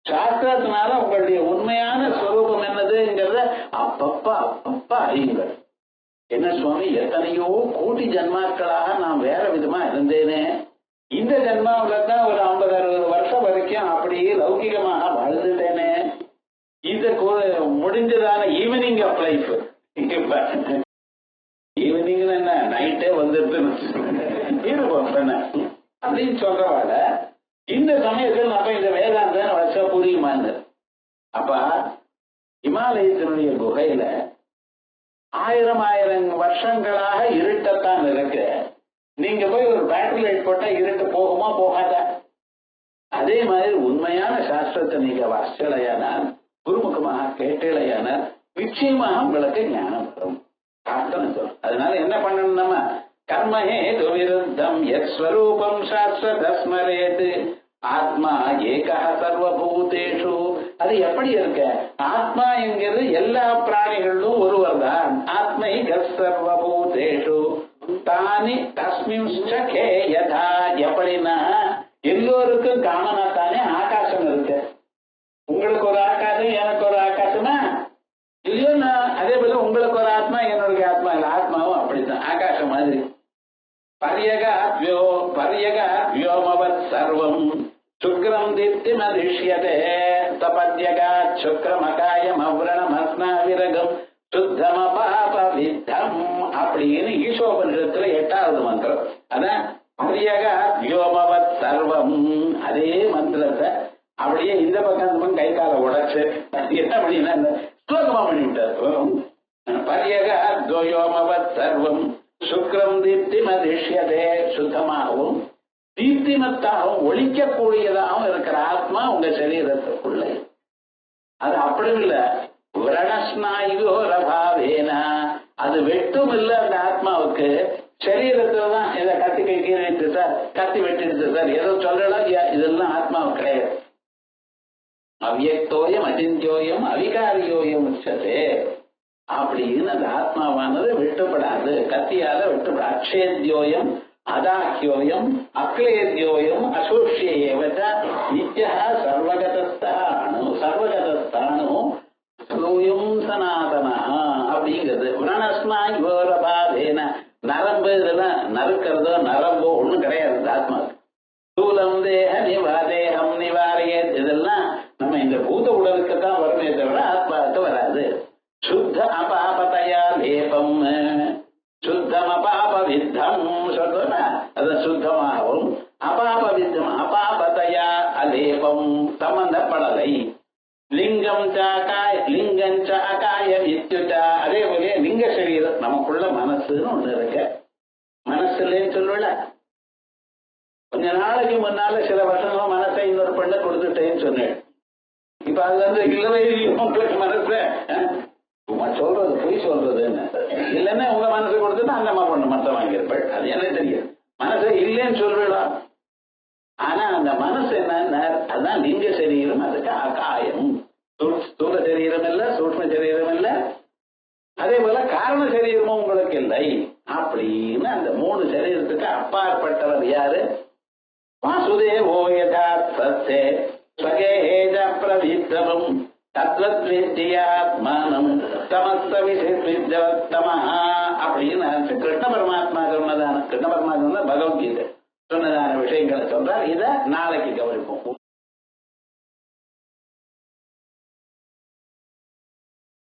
சாஸ்திரத்தினால உங்களுடைய உண்மையான ஸ்வரூபம் என்னதுங்கிறத அப்பப்ப அறியுங்கள். என்ன சுவாமி, எத்தனையோ கோடி ஜன்மாக்களாக நான் வேற விதமா இருந்தேனே, இந்த ஜன்மாவில தான் ஒரு 50-60 வருஷம் வரைக்கும் அப்படியே லௌகிகமாக வாழ்ந்துட்டேனே, இந்த முடிஞ்சதான ஈவினிங் ஆஃப் லைஃப். ஈவினிங் என்ன நைட்டே வந்துருதுன்னு அப்படின்னு சொல்றவாட இந்த சமயத்தில் நம்ம இந்த வேதாந்தம் வச்சா புரியுமான்னு. அப்ப இமாலயத்தினுடைய குகையில 1000 வருஷங்களாக இருட்டத்தான் இருக்கு. நீங்க போய் ஒரு பேட்டரி லைட் போட்டா இருட்டு போகுமா போகாதா? அதே மாதிரி உண்மையான சாஸ்திரத்தை நீங்க வாசிச்சலையானால், குருமுகமாக கேட்டலையானால் நிச்சயமாக உங்களுக்கு ஞானம் வரும். சாஸ்திரம் சொல்லும். அதனால என்ன பண்ணணும்? நம்ம கர்மஹேது விருத்தம் யஸ்வரூபம் சாஸ்திர ஸ்மரேத். ஆத்மா ஏகா சர்வபூதேஷு. அது எப்படி இருக்க? ஆத்மா என்கிறது எல்லா பிராணிகளிலும் ஒருவர் தான். ஆத்மை சர்வபூதேஷு தானி தஸ்மின் யதா. எப்படின்னா எல்லோருக்கும் காமனா தானே ஆகாசம் இருக்கு. உங்களுக்கு ஒரு ஆகாசம், எனக்கு ஒரு ஆகாசமா இல்லையோண்ணா? அதே போல உங்களுக்கு ஒரு ஆத்மா, என்னுடைய ஆத்மா இல்லை. ஆத்மாவும் அப்படித்தான், ஆகாசம் மாதிரி. பர்யகாத்யோமவத் சர்வம் சுக்ரம் தீப்திமதிஷ்யதே தபத்யகாத் சுக்ரமகாயம் அவ்ரணமஸ்னா விரகம் சுத்தமபாப வித்தம் அப்படின்னு ஈசோபனிஷத்துல 8வது மந்திரம். அதான் பர்யகாத்யோமவத் சர்வம். அதே மந்திரத்தை அப்படியே இந்த பக்கம் கை கால உடைச்சு என்ன பண்ணினா ஸ்லோகமா பண்ணிவிட்டார். பர்யகாத்யோமவத் சர்வம் சுக்ரம் தீப்திமதிஷ்யதே. சுத்தமாகவும் தீப்திமத்தாகவும் ஒழிக்கக்கூடியதாகவும் இருக்கிற ஆத்மா உங்க சரீரத்துக்குள்ள. அது அப்படி இல்ல, விரணஸ்நாயுரபாவேனா. அது வெட்டும் இல்லை அந்த ஆத்மாவுக்கு. சரீரத்துலதான் இதை கத்தி கீழிட்டு சார், கத்தி வெட்டிடுச்சு சார், ஏதோ சொல்லலாம். இதெல்லாம் ஆத்மாவுக்கு கிடையாது. அவ்யக்தோயம் அச்சிந்தியோயம் அவிகாரியோயம் உச்சதே அப்படின்னு அந்த ஆத்மாவானது வெட்டுப்படாது, கத்தியால வெட்டுப்படாது. அக்ஷேத்யோயம் அதாக்கியோயம் அக்லேத்யோயம் அசோஷ்யேவச்ச நித்யா சர்வகதஸ்தானு சர்வகதஸ்தானு சூயம் சனாதனா அப்படிங்கிறது. விரணஸ்நாயுரபாவேன. நரம்பு இதெல்லாம் நறுக்கிறதோ நரம்போ ஒண்ணும் கிடையாது ஆத்மாவுக்கு. ஸ்தூலம் நிவாதேகம் நிவாரையே இதெல்லாம் நம்ம இந்த பூத உடலுக்கு தான் வருமே தவிர ஆத்மாவுக்கு வராது. சுத்த அபாபதையா லேபம் சுத்தம் அபாப வித்தம் சொல்றா அது சுத்தமாகவும் அபாப வித்தம் அபாபதையா அலேபம் சம்பந்தப்படலை. லிங்கம் சாக்காய லிங்கம் சாக்காய வித்யுட்டா அதே போல லிங்க சரீரம் நமக்குள்ள மனசுன்னு ஒண்ணு இருக்கு. மனசுலன்னு சொல்லல கொஞ்ச நாளைக்கு முன்னால சில வருஷமா மனசை இன்னொரு பெண்ணை கொடுத்துட்டேன்னு சொன்னேன். இப்ப அதுல இருந்து இல்லவே உங்களுக்கு மனசு சொல்றது பொய் சொல்றது என்ன இல்லைன்னா உங்க மனசு கொடுத்துட்டு அந்த அம்மா பொண்ணு மட்டும் வாங்கியிருப்பாள். அது என்ன தெரியும் மனசை இல்லைன்னு சொல்லிடலாம். ஆனா அந்த மனசு என்ன அதுதான் லிங்க சரீரம். அதுக்கு அகாயம் ஸ்தூல சரீரம் இல்ல சூக்ஷ்ம சரீரம் இல்ல அதே போல காரண சரீரமும் உங்களுக்கு இல்லை. அப்படின்னு அந்த மூணு சரீரத்துக்கு அப்பாற்பட்டவர் யாரு? வாசுதேவோ யதார்த்தே ஸ்வகேஜ பிரவித்தமம் தத்வத்வித்யாத்மானம் தமஸ்த விசித்வித்யவத்தமஹா அப்படின்னு கிருஷ்ண பரமாத்மா சொன்னதான கிருஷ்ண பரமாத்மா பகவத்கீதை சொன்னதான விஷயங்களை சொல்றார். இதை நாளைக்கு கவனிப்போம்.